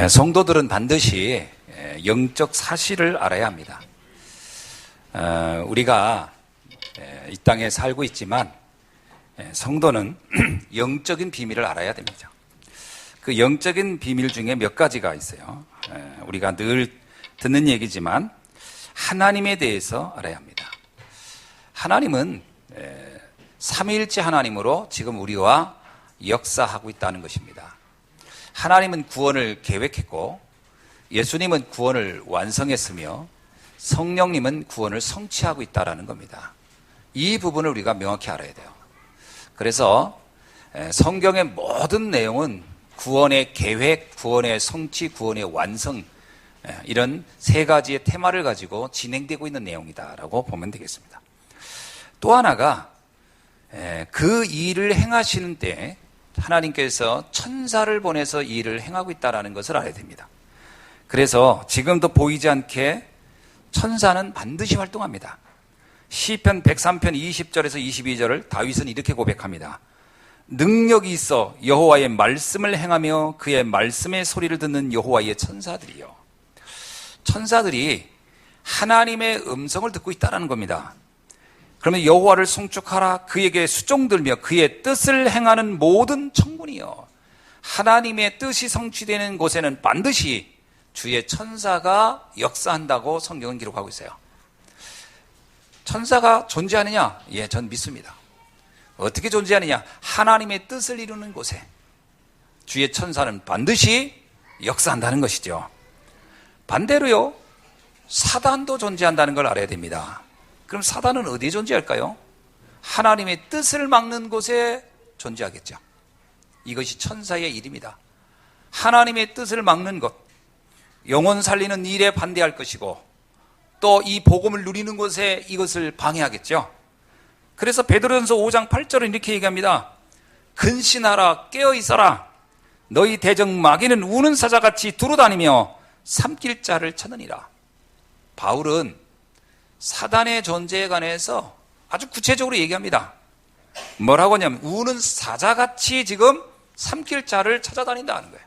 성도들은 반드시 영적 사실을 알아야 합니다. 우리가 이 땅에 살고 있지만 성도는 영적인 비밀을 알아야 됩니다. 그 영적인 비밀 중에 몇 가지가 있어요. 우리가 늘 듣는 얘기지만 하나님에 대해서 알아야 합니다. 하나님은 삼위일체 하나님으로 지금 우리와 역사하고 있다는 것입니다. 하나님은 구원을 계획했고 예수님은 구원을 완성했으며 성령님은 구원을 성취하고 있다는 겁니다. 이 부분을 우리가 명확히 알아야 돼요. 그래서 성경의 모든 내용은 구원의 계획, 구원의 성취, 구원의 완성, 이런 세 가지의 테마를 가지고 진행되고 있는 내용이다라고 보면 되겠습니다. 또 하나가 그 일을 행하시는 때 하나님께서 천사를 보내서 이 일을 행하고 있다는 것을 알아야 됩니다. 그래서 지금도 보이지 않게 천사는 반드시 활동합니다. 시편 103편 20절에서 22절을 다윗은 이렇게 고백합니다. 능력이 있어 여호와의 말씀을 행하며 그의 말씀의 소리를 듣는 여호와의 천사들이요. 천사들이 하나님의 음성을 듣고 있다는 겁니다. 그러면 여호와를 송축하라, 그에게 수종들며 그의 뜻을 행하는 모든 천군이요. 하나님의 뜻이 성취되는 곳에는 반드시 주의 천사가 역사한다고 성경은 기록하고 있어요. 천사가 존재하느냐? 예, 전 믿습니다. 어떻게 존재하느냐? 하나님의 뜻을 이루는 곳에 주의 천사는 반드시 역사한다는 것이죠. 반대로요, 사단도 존재한다는 걸 알아야 됩니다. 그럼 사단은 어디에 존재할까요? 하나님의 뜻을 막는 곳에 존재하겠죠. 이것이 천사의 일입니다. 하나님의 뜻을 막는 것, 영혼 살리는 일에 반대할 것이고 또 이 복음을 누리는 곳에 이것을 방해하겠죠. 그래서 베드로전서 5장 8절은 이렇게 얘기합니다. 근신하라, 깨어 있어라. 너희 대적 마귀는 우는 사자같이 두루다니며 삼킬 자를 찾으니라. 바울은 사단의 존재에 관해서 아주 구체적으로 얘기합니다. 뭐라고 하냐면 우는 사자같이 지금 삼킬 자를 찾아다닌다는 거예요.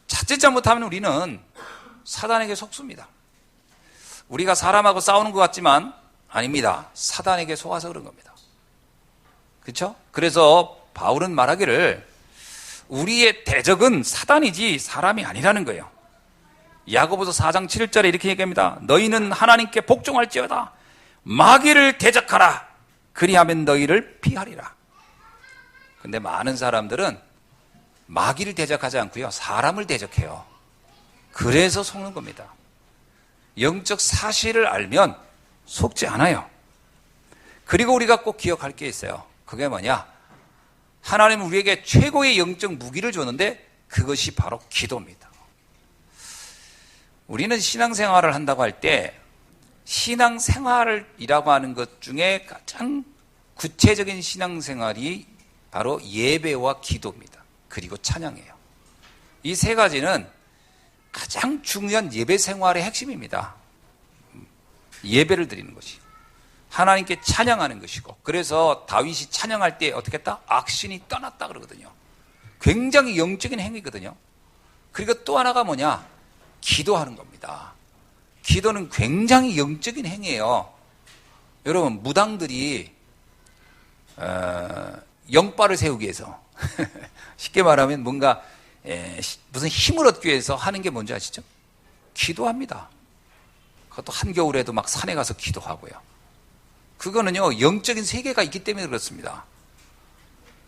자칫 잘못하면 우리는 사단에게 속습니다. 우리가 사람하고 싸우는 것 같지만 아닙니다. 사단에게 속아서 그런 겁니다. 그렇죠? 그래서 바울은 말하기를 우리의 대적은 사단이지 사람이 아니라는 거예요. 야고보서 4장 7절에 이렇게 얘기합니다. 너희는 하나님께 복종할지어다. 마귀를 대적하라. 그리하면 너희를 피하리라. 근데 많은 사람들은 마귀를 대적하지 않고요, 사람을 대적해요. 그래서 속는 겁니다. 영적 사실을 알면 속지 않아요. 그리고 우리가 꼭 기억할 게 있어요. 그게 뭐냐? 하나님은 우리에게 최고의 영적 무기를 줬는데 그것이 바로 기도입니다. 우리는 신앙생활을 한다고 할 때 신앙생활이라고 하는 것 중에 가장 구체적인 신앙생활이 바로 예배와 기도입니다. 그리고 찬양이에요. 이 세 가지는 가장 중요한 예배 생활의 핵심입니다. 예배를 드리는 것이 하나님께 찬양하는 것이고, 그래서 다윗이 찬양할 때 어떻게 했다? 악신이 떠났다 그러거든요. 굉장히 영적인 행위거든요. 그리고 또 하나가 뭐냐? 기도하는 겁니다. 기도는 굉장히 영적인 행위예요. 여러분, 무당들이 영빨을 세우기 위해서 쉽게 말하면 뭔가 무슨 힘을 얻기 위해서 하는 게 뭔지 아시죠? 기도합니다. 그것도 한겨울에도 막 산에 가서 기도하고요. 그거는요, 영적인 세계가 있기 때문에 그렇습니다.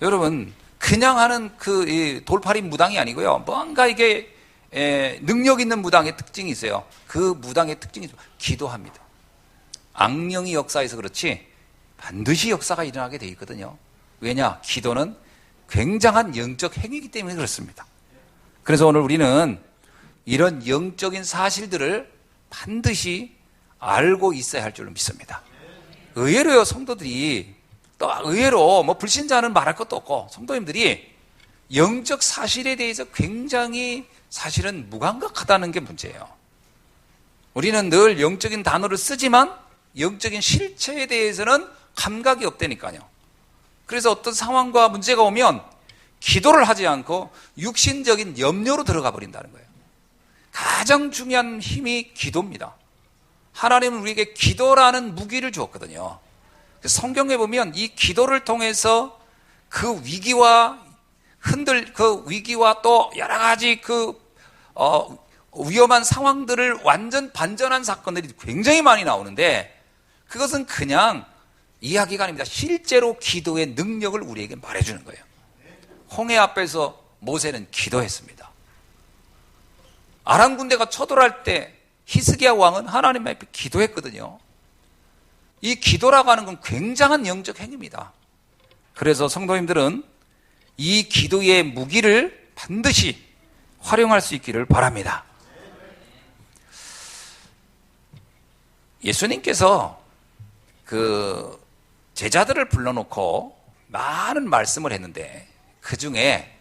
여러분, 그냥 하는 그 돌팔이 무당이 아니고요, 뭔가 이게 능력 있는 무당의 특징이 있어요. 그 무당의 특징이 기도합니다. 악령이 역사해서 그렇지 반드시 역사가 일어나게 돼 있거든요. 왜냐? 기도는 굉장한 영적 행위이기 때문에 그렇습니다. 그래서 오늘 우리는 이런 영적인 사실들을 반드시 알고 있어야 할 줄로 믿습니다. 의외로요, 성도들이 또 의외로 뭐 불신자는 말할 것도 없고 성도님들이 영적 사실에 대해서 굉장히 사실은 무감각하다는 게 문제예요. 우리는 늘 영적인 단어를 쓰지만 영적인 실체에 대해서는 감각이 없다니까요. 그래서 어떤 상황과 문제가 오면 기도를 하지 않고 육신적인 염려로 들어가 버린다는 거예요. 가장 중요한 힘이 기도입니다. 하나님은 우리에게 기도라는 무기를 주었거든요. 성경에 보면 이 기도를 통해서 그 위기와 그 위기와 또 여러 가지 위험한 상황들을 완전 반전한 사건들이 굉장히 많이 나오는데, 그것은 그냥 이야기가 아닙니다. 실제로 기도의 능력을 우리에게 말해주는 거예요. 홍해 앞에서 모세는 기도했습니다. 아람 군대가 쳐들어갈 때 히스기야 왕은 하나님 앞에 기도했거든요. 이 기도라고 하는 건 굉장한 영적 행위입니다. 그래서 성도님들은 이 기도의 무기를 반드시 활용할 수 있기를 바랍니다. 예수님께서 그 제자들을 불러놓고 많은 말씀을 했는데 그 중에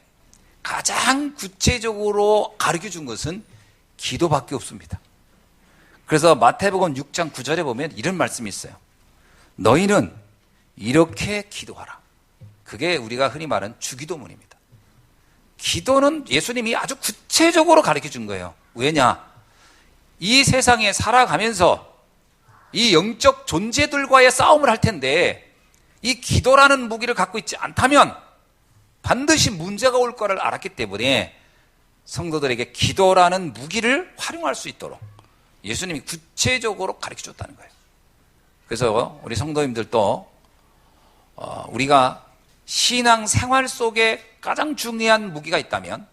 가장 구체적으로 가르쳐 준 것은 기도밖에 없습니다. 그래서 마태복음 6장 9절에 보면 이런 말씀이 있어요. 너희는 이렇게 기도하라. 그게 우리가 흔히 말하는 주기도문입니다. 기도는 예수님이 아주 구체적으로 가르쳐 준 거예요. 왜냐? 이 세상에 살아가면서 이 영적 존재들과의 싸움을 할 텐데 이 기도라는 무기를 갖고 있지 않다면 반드시 문제가 올 거를 알았기 때문에 성도들에게 기도라는 무기를 활용할 수 있도록 예수님이 구체적으로 가르쳐 줬다는 거예요. 그래서 우리 성도님들도 우리가 신앙 생활 속에 가장 중요한 무기가 있다면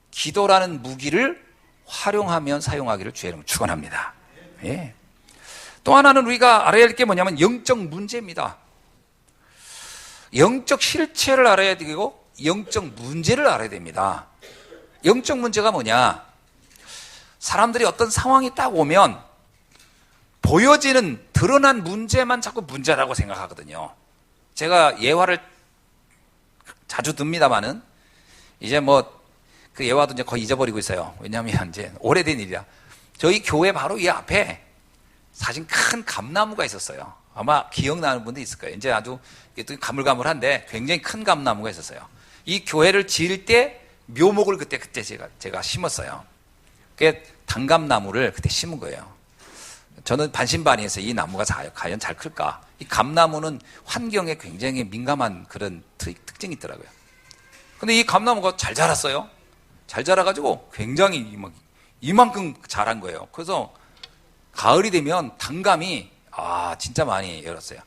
기도라는 무기를 활용하면 사용하기를 주의 축원합니다. 예. 또 하나는 우리가 알아야 할 게 뭐냐면 영적 문제입니다. 영적 실체를 알아야 되고 영적 문제를 알아야 됩니다. 영적 문제가 뭐냐? 사람들이 어떤 상황이 딱 오면 보여지는 드러난 문제만 자꾸 문제라고 생각하거든요. 제가 예화를 자주 듭니다만은 이제 그 예화도 이제 거의 잊어버리고 있어요. 왜냐하면 이제 오래된 일이라. 저희 교회 바로 이 앞에 사실 큰 감나무가 있었어요. 아마 기억나는 분도 있을 거예요. 이제 아주 또 가물가물한데 굉장히 큰 감나무가 있었어요. 이 교회를 지을 때 묘목을 그때 제가 심었어요. 그게 단감나무를 그때 심은 거예요. 저는 반신반의해서 이 나무가 과연 잘 클까? 이 감나무는 환경에 굉장히 민감한 그런 특징이 있더라고요. 근데 이 감나무가 잘 자랐어요. 잘 자라가지고 굉장히 이만큼 자란 거예요. 그래서 가을이 되면 단감이 진짜 많이 열었어요.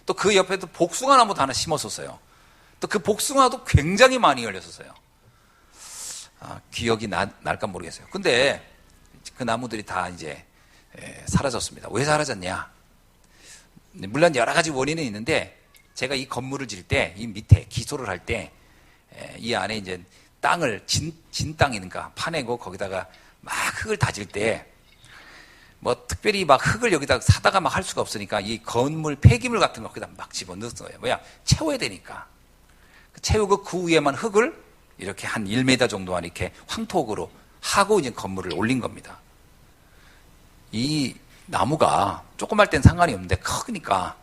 또 그 옆에도 복숭아 나무도 하나 심었었어요. 또 그 복숭아도 굉장히 많이 열렸었어요. 기억이 날까 모르겠어요. 근데 그 나무들이 다 이제 사라졌습니다. 왜 사라졌냐? 물론 여러 가지 원인은 있는데 제가 이 건물을 지을 때 이 밑에 기소를 할 때 이 안에 이제 땅을 진 땅이니까 파내고 거기다가 막 흙을 다질 때 특별히 막 흙을 여기다 사다가 막 할 수가 없으니까 이 건물 폐기물 같은 거 거기다 막 집어넣었어요. 채워야 되니까. 채우고 그 위에만 흙을 이렇게 한 1m 정도 이렇게 황토으로 하고 이제 건물을 올린 겁니다. 이 나무가 조그만 땐 상관이 없는데 크니까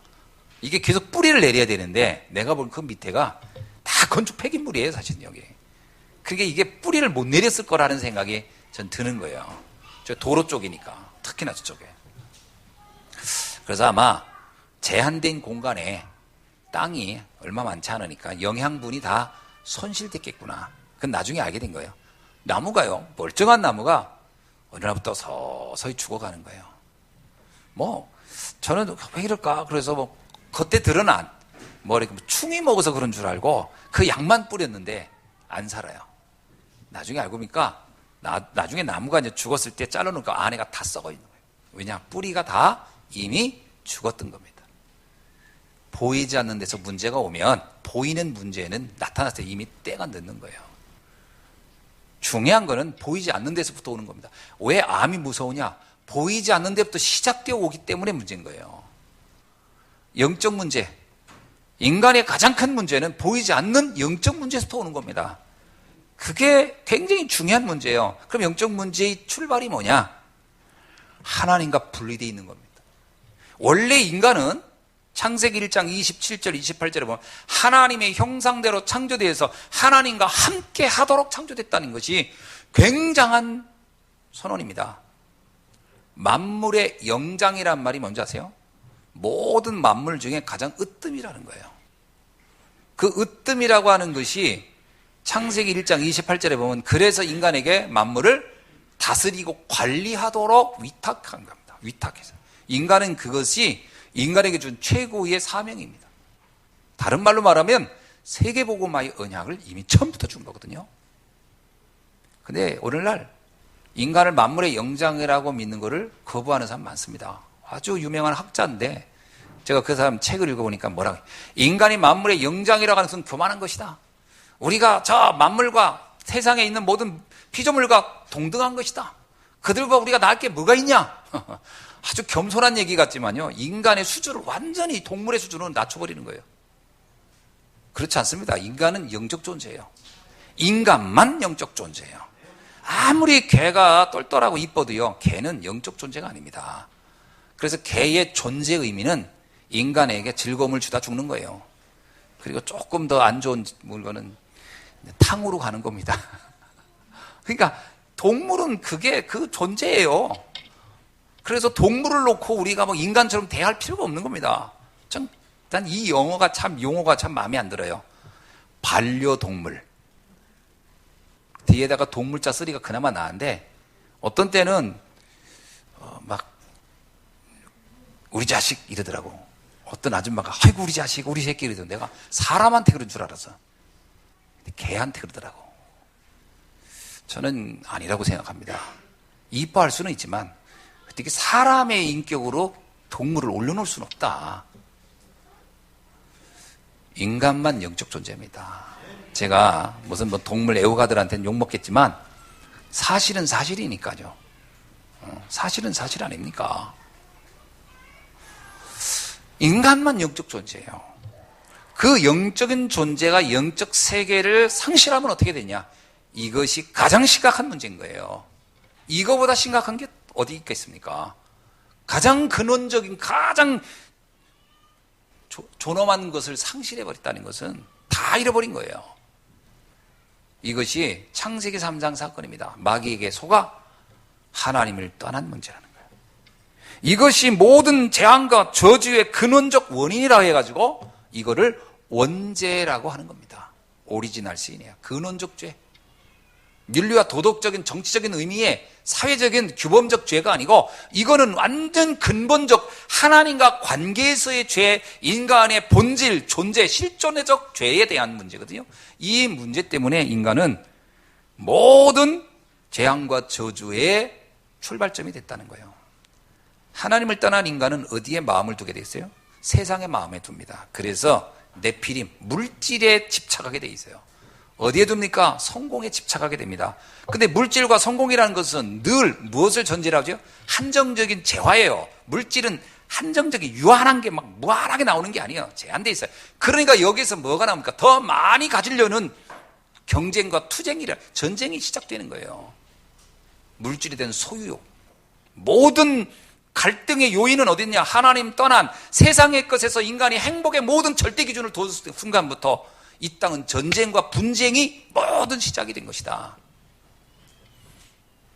이게 계속 뿌리를 내려야 되는데 내가 본 그 밑에가 다 건축 폐기물이에요, 사실 여기. 그게 이게 뿌리를 못 내렸을 거라는 생각이 전 드는 거예요. 저 도로 쪽이니까. 특히나 저쪽에. 그래서 아마 제한된 공간에 땅이 얼마 많지 않으니까 영양분이 다 손실됐겠구나. 그건 나중에 알게 된 거예요. 나무가요, 멀쩡한 나무가 어느 날부터 서서히 죽어가는 거예요. 저는 왜 이럴까? 그래서 겉에 드러난 이렇게 충이 먹어서 그런 줄 알고 그 약만 뿌렸는데 안 살아요. 나중에 알고 보니까 나중에 나무가 이제 죽었을 때 잘라놓으니까 안에가 다 썩어 있는 거예요. 왜냐? 뿌리가 다 이미 죽었던 겁니다. 보이지 않는 데서 문제가 오면 보이는 문제는 나타났을 때 이미 때가 늦는 거예요. 중요한 거는 보이지 않는 데서부터 오는 겁니다. 왜 암이 무서우냐? 보이지 않는 데부터 시작되어 오기 때문에 문제인 거예요. 영적 문제, 인간의 가장 큰 문제는 보이지 않는 영적 문제에서부터 오는 겁니다. 그게 굉장히 중요한 문제예요. 그럼 영적 문제의 출발이 뭐냐? 하나님과 분리되어 있는 겁니다. 원래 인간은 창세기 1장 27절 28절에 보면 하나님의 형상대로 창조되어서 하나님과 함께 하도록 창조됐다는 것이 굉장한 선언입니다. 만물의 영장이란 말이 뭔지 아세요? 모든 만물 중에 가장 으뜸이라는 거예요. 그 으뜸이라고 하는 것이 창세기 1장 28절에 보면 그래서 인간에게 만물을 다스리고 관리하도록 위탁한 겁니다. 위탁해서. 인간은 그것이 인간에게 준 최고의 사명입니다. 다른 말로 말하면 세계복음화의 언약을 이미 처음부터 준 거거든요. 근데 오늘날 인간을 만물의 영장이라고 믿는 것을 거부하는 사람 많습니다. 아주 유명한 학자인데 제가 그 사람 책을 읽어보니까 뭐라고 해요? 인간이 만물의 영장이라고 하는 것은 교만한 것이다. 우리가 저 만물과 세상에 있는 모든 피조물과 동등한 것이다. 그들과 우리가 나을 게 뭐가 있냐? 아주 겸손한 얘기 같지만요, 인간의 수준을 완전히 동물의 수준으로 낮춰버리는 거예요. 그렇지 않습니다. 인간은 영적 존재예요. 인간만 영적 존재예요. 아무리 개가 똘똘하고 이뻐도요, 개는 영적 존재가 아닙니다. 그래서 개의 존재 의미는 인간에게 즐거움을 주다 죽는 거예요. 그리고 조금 더 안 좋은 물건은 탕으로 가는 겁니다. 그러니까 동물은 그게 그 존재예요. 그래서 동물을 놓고 우리가 뭐 인간처럼 대할 필요가 없는 겁니다. 난 이 용어가 참 마음에 안 들어요. 반려동물. 뒤에다가 동물자 쓰리가 그나마 나은데 어떤 때는 막 우리 자식 이러더라고. 어떤 아줌마가 아이고 우리 자식 우리 새끼 이러더라고. 내가 사람한테 그런 줄 알았어. 근데 개한테 그러더라고. 저는 아니라고 생각합니다. 이뻐할 수는 있지만 어떻게 사람의 인격으로 동물을 올려놓을 수는 없다. 인간만 영적 존재입니다. 제가 무슨 뭐 동물 애호가들한테는 욕먹겠지만 사실은 사실이니까요. 사실은 사실 아닙니까? 인간만 영적 존재예요. 그 영적인 존재가 영적 세계를 상실하면 어떻게 되냐? 이것이 가장 심각한 문제인 거예요. 이거보다 심각한 게 어디 있겠습니까? 가장 근원적인, 가장 존엄한 것을 상실해버렸다는 것은 다 잃어버린 거예요. 이것이 창세기 3장 사건입니다. 마귀에게 속아 하나님을 떠난 문제라는 거예요. 이것이 모든 재앙과 저주의 근원적 원인이라 해가지고 이거를 원죄라고 하는 겁니다. 오리지널 신이에요. 근원적 죄. 윤리와 도덕적인 정치적인 의미의 사회적인 규범적 죄가 아니고 이거는 완전 근본적 하나님과 관계에서의 죄, 인간의 본질, 존재, 실존적 죄에 대한 문제거든요. 이 문제 때문에 인간은 모든 재앙과 저주의 출발점이 됐다는 거예요. 하나님을 떠난 인간은 어디에 마음을 두게 됐어요? 세상에 마음에 둡니다. 그래서 네피림, 물질에 집착하게 돼 있어요. 어디에 둡니까? 성공에 집착하게 됩니다. 근데 물질과 성공이라는 것은 늘 무엇을 전제로 하죠? 한정적인 재화예요. 물질은 한정적인 유한한 게 막 무한하게 나오는 게 아니에요. 제한돼 있어요. 그러니까 여기서 뭐가 나옵니까? 더 많이 가지려는 경쟁과 투쟁이라 전쟁이 시작되는 거예요. 물질에 대한 소유욕. 모든 갈등의 요인은 어딨냐? 하나님 떠난 세상의 것에서 인간이 행복의 모든 절대 기준을 뒀을 순간부터 이 땅은 전쟁과 분쟁이 모든 시작이 된 것이다.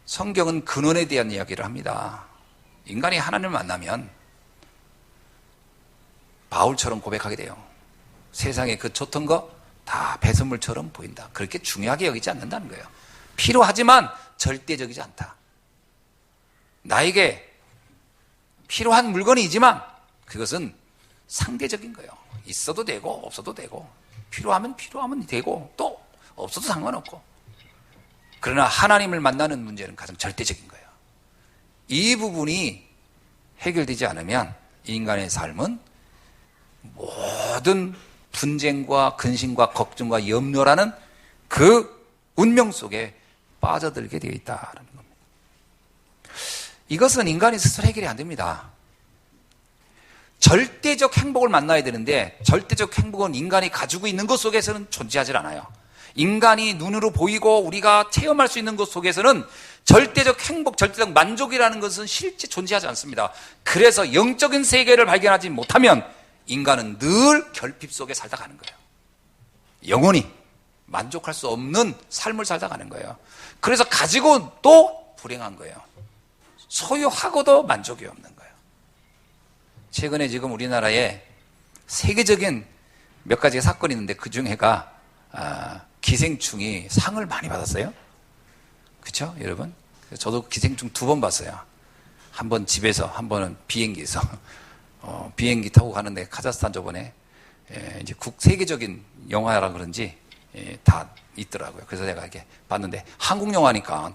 성경은 근원에 대한 이야기를 합니다. 인간이 하나님을 만나면 바울처럼 고백하게 돼요. 세상에 그 좋던 거 다 배설물처럼 보인다. 그렇게 중요하게 여기지 않는다는 거예요. 필요하지만 절대적이지 않다. 나에게 필요한 물건이지만 그것은 상대적인 거예요. 있어도 되고 없어도 되고 필요하면 되고 또 없어도 상관없고. 그러나 하나님을 만나는 문제는 가장 절대적인 거예요. 이 부분이 해결되지 않으면 인간의 삶은 모든 분쟁과 근심과 걱정과 염려라는 그 운명 속에 빠져들게 되어 있다는 겁니다. 이것은 인간이 스스로 해결이 안 됩니다. 절대적 행복을 만나야 되는데 절대적 행복은 인간이 가지고 있는 것 속에서는 존재하지 않아요. 인간이 눈으로 보이고 우리가 체험할 수 있는 것 속에서는 절대적 행복, 절대적 만족이라는 것은 실제 존재하지 않습니다. 그래서 영적인 세계를 발견하지 못하면 인간은 늘 결핍 속에 살다 가는 거예요. 영원히 만족할 수 없는 삶을 살다 가는 거예요. 그래서 가지고 또 불행한 거예요. 소유하고도 만족이 없는 거예요. 최근에 지금 우리나라에 세계적인 몇 가지 사건이 있는데 그 중에가 기생충이 상을 많이 받았어요. 그렇죠, 여러분? 저도 기생충 2번 봤어요. 한 번 집에서, 한 번은 비행기에서. 비행기 타고 가는데 카자흐스탄 저번에 이제 세계적인 영화라 그런지 다 있더라고요. 그래서 내가 이렇게 봤는데 한국 영화니까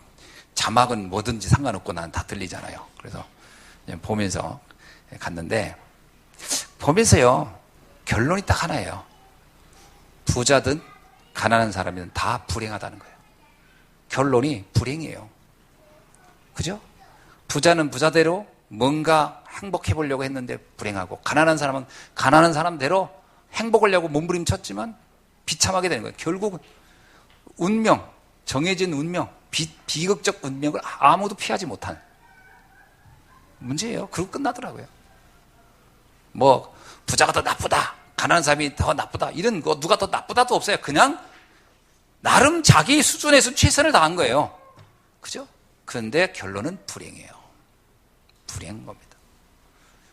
자막은 뭐든지 상관없고 난 다 들리잖아요. 그래서 보면서 갔는데 보면서요, 결론이 딱 하나예요. 부자든 가난한 사람이든 다 불행하다는 거예요. 결론이 불행이에요. 그죠? 부자는 부자대로 뭔가 행복해 보려고 했는데 불행하고, 가난한 사람은 가난한 사람대로 행복하려고 몸부림쳤지만 비참하게 되는 거예요. 결국은 운명, 정해진 운명, 비극적 운명을 아무도 피하지 못한 문제예요. 그리고 끝나더라고요. 뭐 부자가 더 나쁘다, 가난한 사람이 더 나쁘다, 이런 거 누가 더 나쁘다도 없어요. 그냥 나름 자기 수준에서 최선을 다한 거예요. 그죠? 그런데 결론은 불행이에요. 불행한 겁니다.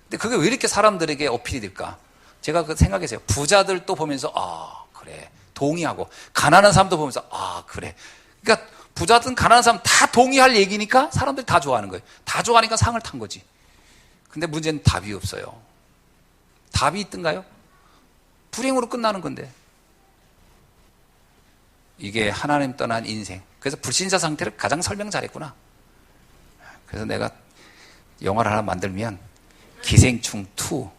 근데 그게 왜 이렇게 사람들에게 어필이 될까? 제가 그 생각했어요. 부자들도 보면서 그래, 동의하고, 가난한 사람도 보면서 그래. 그러니까 부자든 가난한 사람 다 동의할 얘기니까 사람들이 다 좋아하는 거예요. 다 좋아하니까 상을 탄 거지. 근데 문제는 답이 없어요. 답이 있던가요? 불행으로 끝나는 건데. 이게 하나님 떠난 인생. 그래서 불신자 상태를 가장 설명 잘했구나. 그래서 내가 영화를 하나 만들면 기생충 2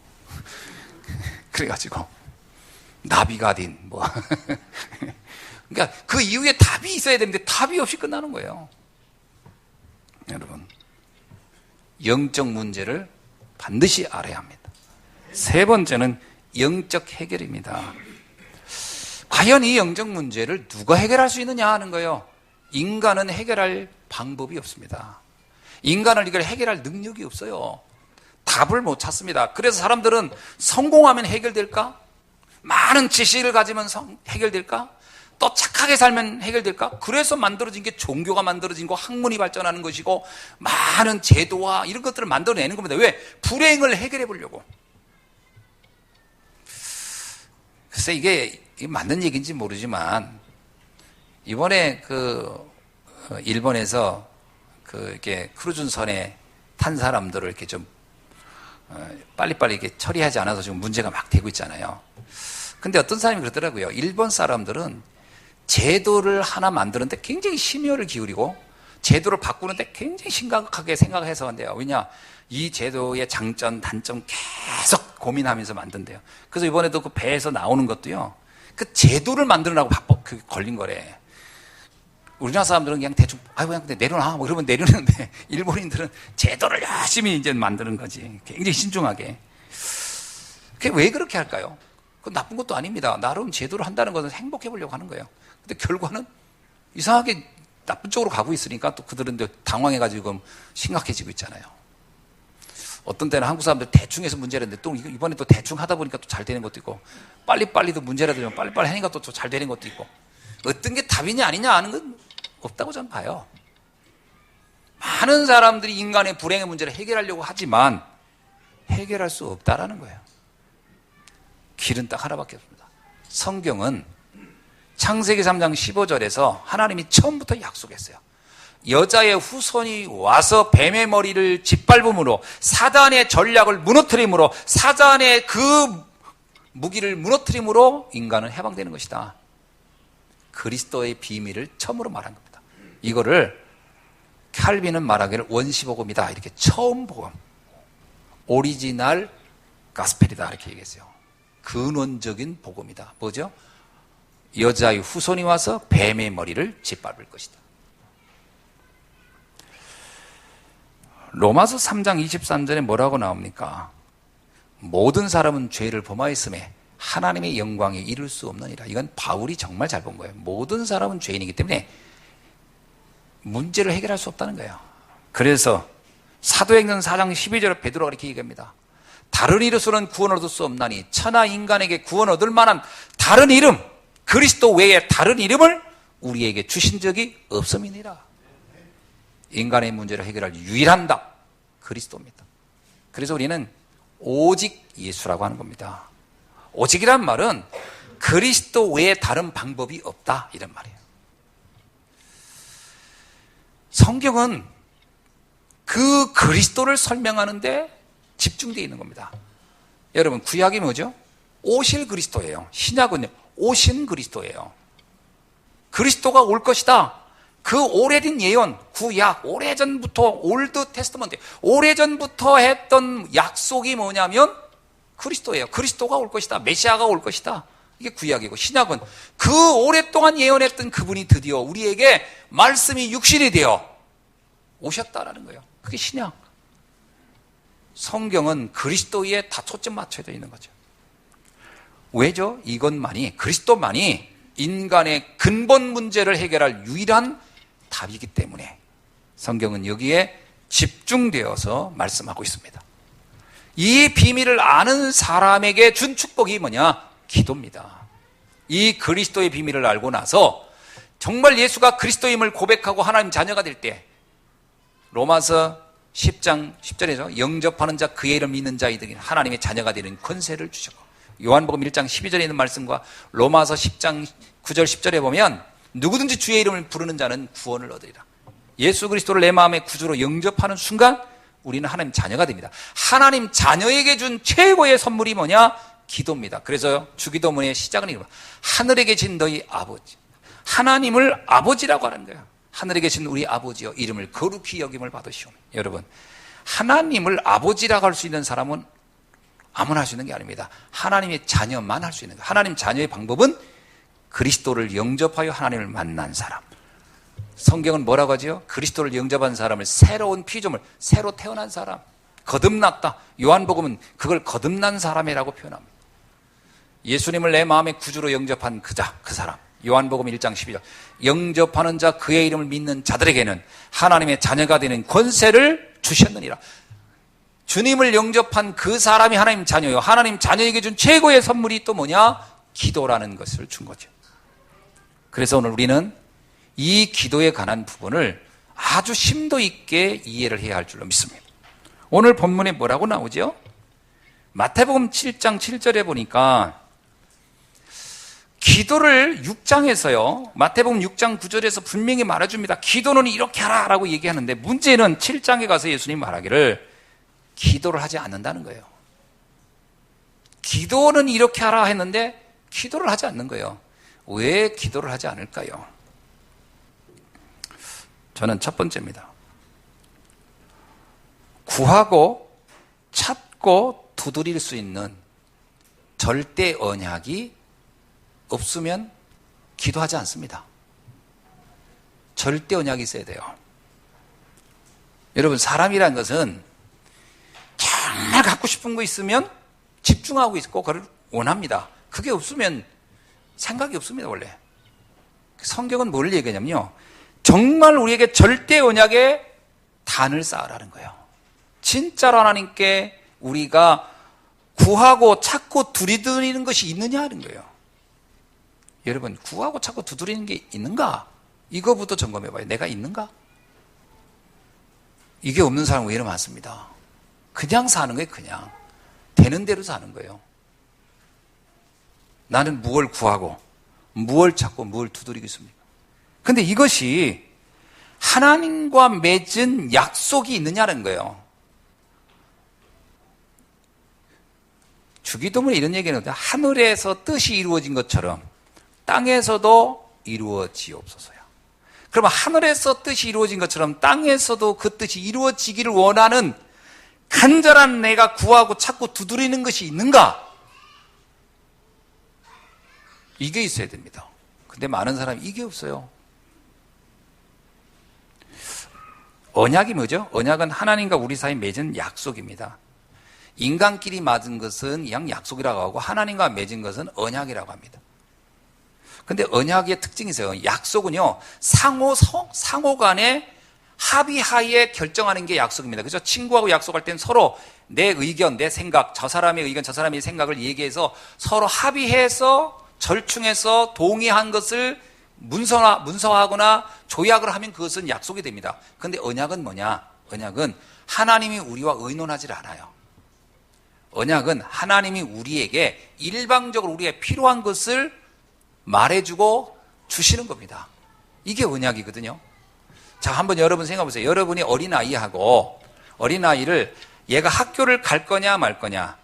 그래가지고 나비가딘 뭐 그러니까 그 이후에 답이 있어야 되는데 답이 없이 끝나는 거예요. 여러분, 영적 문제를 반드시 알아야 합니다. 세 번째는 영적 해결입니다. 과연 이 영적 문제를 누가 해결할 수 있느냐 하는 거예요. 인간은 해결할 방법이 없습니다. 인간은 이걸 해결할 능력이 없어요. 답을 못 찾습니다. 그래서 사람들은 성공하면 해결될까? 많은 지식을 가지면 해결될까? 또 착하게 살면 해결될까? 그래서 만들어진 게 종교가 만들어진 거, 학문이 발전하는 것이고, 많은 제도와 이런 것들을 만들어내는 겁니다. 왜? 불행을 해결해 보려고. 글쎄 이게 맞는 얘기인지 모르지만, 이번에 일본에서 이렇게 크루즈선에 탄 사람들을 이렇게 좀 빨리빨리 이렇게 처리하지 않아서 지금 문제가 막 되고 있잖아요. 근데 어떤 사람이 그러더라고요. 일본 사람들은 제도를 하나 만드는데 굉장히 심혈을 기울이고, 제도를 바꾸는데 굉장히 심각하게 생각해서 한대요. 왜냐? 이 제도의 장점, 단점 계속 고민하면서 만든대요. 그래서 이번에도 그 배에서 나오는 것도요, 그 제도를 만들으라고 걸린 거래. 우리나라 사람들은 그냥 대충, 그냥 내려놔. 뭐 그러면 내려놓는데, 일본인들은 제도를 열심히 이제 만드는 거지. 굉장히 신중하게. 그게 왜 그렇게 할까요? 그건 나쁜 것도 아닙니다. 나름 제도를 한다는 것은 행복해 보려고 하는 거예요. 근데 결과는 이상하게 나쁜 쪽으로 가고 있으니까 또 그들은 당황해가지고 심각해지고 있잖아요. 어떤 때는 한국 사람들 대충 해서 문제를 했는데 또 이번에 또 대충 하다 보니까 또 잘 되는 것도 있고, 빨리빨리도 문제라도 되면 빨리빨리 하니까 또 잘 되는 것도 있고, 어떤 게 답이냐 아니냐 하는 건 없다고 저는 봐요. 많은 사람들이 인간의 불행의 문제를 해결하려고 하지만 해결할 수 없다라는 거예요. 길은 딱 하나밖에 없습니다. 성경은 창세기 3장 15절에서 하나님이 처음부터 약속했어요. 여자의 후손이 와서 뱀의 머리를 짓밟음으로, 사단의 전략을 무너뜨림으로, 사단의 그 무기를 무너뜨림으로 인간은 해방되는 것이다. 그리스도의 비밀을 처음으로 말한 겁니다. 이거를 칼빈은 말하기를 원시복음이다, 이렇게 처음 복음, 오리지널 가스펠이다 이렇게 얘기했어요. 근원적인 복음이다. 뭐죠? 여자의 후손이 와서 뱀의 머리를 짓밟을 것이다. 로마서 3장 23절에 뭐라고 나옵니까? 모든 사람은 죄를 범하였음에 하나님의 영광에 이를 수 없느니라. 이건 바울이 정말 잘 본 거예요. 모든 사람은 죄인이기 때문에 문제를 해결할 수 없다는 거예요. 그래서 사도행전 4장 12절에 베드로가 이렇게 얘기합니다. 다른 이름으로는 구원 얻을 수 없나니 천하 인간에게 구원 얻을 만한 다른 이름, 그리스도 외에 다른 이름을 우리에게 주신 적이 없음이니라. 인간의 문제를 해결할 유일한 답, 그리스도입니다. 그래서 우리는 오직 예수라고 하는 겁니다. 오직이란 말은 그리스도 외에 다른 방법이 없다, 이런 말이에요. 성경은 그 그리스도를 설명하는데 집중되어 있는 겁니다. 여러분, 구약이 뭐죠? 오실 그리스도예요. 신약은요, 오신 그리스도예요. 그리스도가 올 것이다. 그 오래된 예언, 구약, 오래전부터, 올드 테스트먼트, 오래전부터 했던 약속이 뭐냐면 그리스도예요. 그리스도가 올 것이다. 메시아가 올 것이다. 이게 구약이고, 신약은 그 오랫동안 예언했던 그분이 드디어 우리에게 말씀이 육신이 되어 오셨다라는 거예요. 그게 신약. 성경은 그리스도에 다 초점 맞춰져 있는 거죠. 왜죠? 이것만이, 그리스도만이 인간의 근본 문제를 해결할 유일한 답이기 때문에 성경은 여기에 집중되어서 말씀하고 있습니다. 이 비밀을 아는 사람에게 준 축복이 뭐냐? 기도입니다. 이 그리스도의 비밀을 알고 나서 정말 예수가 그리스도임을 고백하고 하나님 자녀가 될 때, 로마서 10장 10절에서 영접하는 자, 그의 이름 믿는 자이들이 하나님의 자녀가 되는 권세를 주셨고, 요한복음 1장 12절에 있는 말씀과 로마서 10장 9절 10절에 보면 누구든지 주의 이름을 부르는 자는 구원을 얻으리라. 예수 그리스도를 내 마음의 구주로 영접하는 순간 우리는 하나님 자녀가 됩니다. 하나님 자녀에게 준 최고의 선물이 뭐냐? 기도입니다. 그래서 주기도문의 시작은 이겁니다. 하늘에 계신 너희 아버지, 하나님을 아버지라고 하는 거예요. 하늘에 계신 우리 아버지여, 이름을 거룩히 여김을 받으시오며. 여러분, 하나님을 아버지라고 할 수 있는 사람은 아무나 할 수 있는 게 아닙니다. 하나님의 자녀만 할 수 있는 거예요. 하나님 자녀의 방법은 그리스도를 영접하여 하나님을 만난 사람. 성경은 뭐라고 하죠? 그리스도를 영접한 사람을 새로운 피조물, 새로 태어난 사람, 거듭났다. 요한복음은 그걸 거듭난 사람이라고 표현합니다. 예수님을 내 마음의 구주로 영접한 그 사람. 요한복음 1장 12절. 영접하는 자, 그의 이름을 믿는 자들에게는 하나님의 자녀가 되는 권세를 주셨느니라. 주님을 영접한 그 사람이 하나님 자녀예요. 하나님 자녀에게 준 최고의 선물이 또 뭐냐? 기도라는 것을 준 거죠. 그래서 오늘 우리는 이 기도에 관한 부분을 아주 심도 있게 이해를 해야 할 줄로 믿습니다. 오늘 본문에 뭐라고 나오죠? 마태복음 7장 7절에 보니까 기도를 6장에서요, 마태복음 6장 9절에서 분명히 말해줍니다. 기도는 이렇게 하라 라고 얘기하는데, 문제는 7장에 가서 예수님 말하기를 기도를 하지 않는다는 거예요. 기도는 이렇게 하라 했는데 기도를 하지 않는 거예요. 왜 기도를 하지 않을까요? 저는 첫 번째입니다. 구하고 찾고 두드릴 수 있는 절대 언약이 없으면 기도하지 않습니다. 절대 언약이 있어야 돼요. 여러분, 사람이란 것은 정말 갖고 싶은 거 있으면 집중하고 있고 그걸 원합니다. 그게 없으면 생각이 없습니다, 원래. 성경은 뭘 얘기하냐면요, 정말 우리에게 절대 언약의 단을 쌓으라는 거예요. 진짜로 하나님께 우리가 구하고 찾고 두드리는 것이 있느냐 하는 거예요. 여러분, 구하고 찾고 두드리는 게 있는가? 이거부터 점검해봐요. 내가 있는가? 이게 없는 사람은 왜 이렇게 많습니다. 그냥 사는 거예요. 그냥 되는 대로 사는 거예요. 나는 무엇을 구하고 무엇을 찾고 무엇을 두드리겠습니까? 근데 이것이 하나님과 맺은 약속이 있느냐는 거예요. 주기도문에 이런 얘기는 없죠. 하늘에서 뜻이 이루어진 것처럼 땅에서도 이루어지옵소서요. 그러면 하늘에서 뜻이 이루어진 것처럼 땅에서도 그 뜻이 이루어지기를 원하는 간절한 내가 구하고 찾고 두드리는 것이 있는가? 이게 있어야 됩니다. 근데 많은 사람이 이게 없어요. 언약이 뭐죠? 언약은 하나님과 우리 사이에 맺은 약속입니다. 인간끼리 맺은 것은 그냥 약속이라고 하고 하나님과 맺은 것은 언약이라고 합니다. 근데 언약의 특징이 있어요. 약속은요, 상호 간에 합의하에 결정하는 게 약속입니다. 그래서 친구하고 약속할 땐 서로 내 의견, 내 생각, 저 사람의 의견, 저 사람의 생각을 얘기해서 서로 합의해서 절충해서 동의한 것을 문서화하거나 조약을 하면 그것은 약속이 됩니다. 그런데 언약은 뭐냐? 언약은 하나님이 우리와 의논하지 않아요. 언약은 하나님이 우리에게 일방적으로 우리에게 필요한 것을 말해주고 주시는 겁니다. 이게 언약이거든요. 자, 한번 여러분 생각해 보세요. 여러분이 어린아이하고 어린아이를 얘가 학교를 갈 거냐 말 거냐,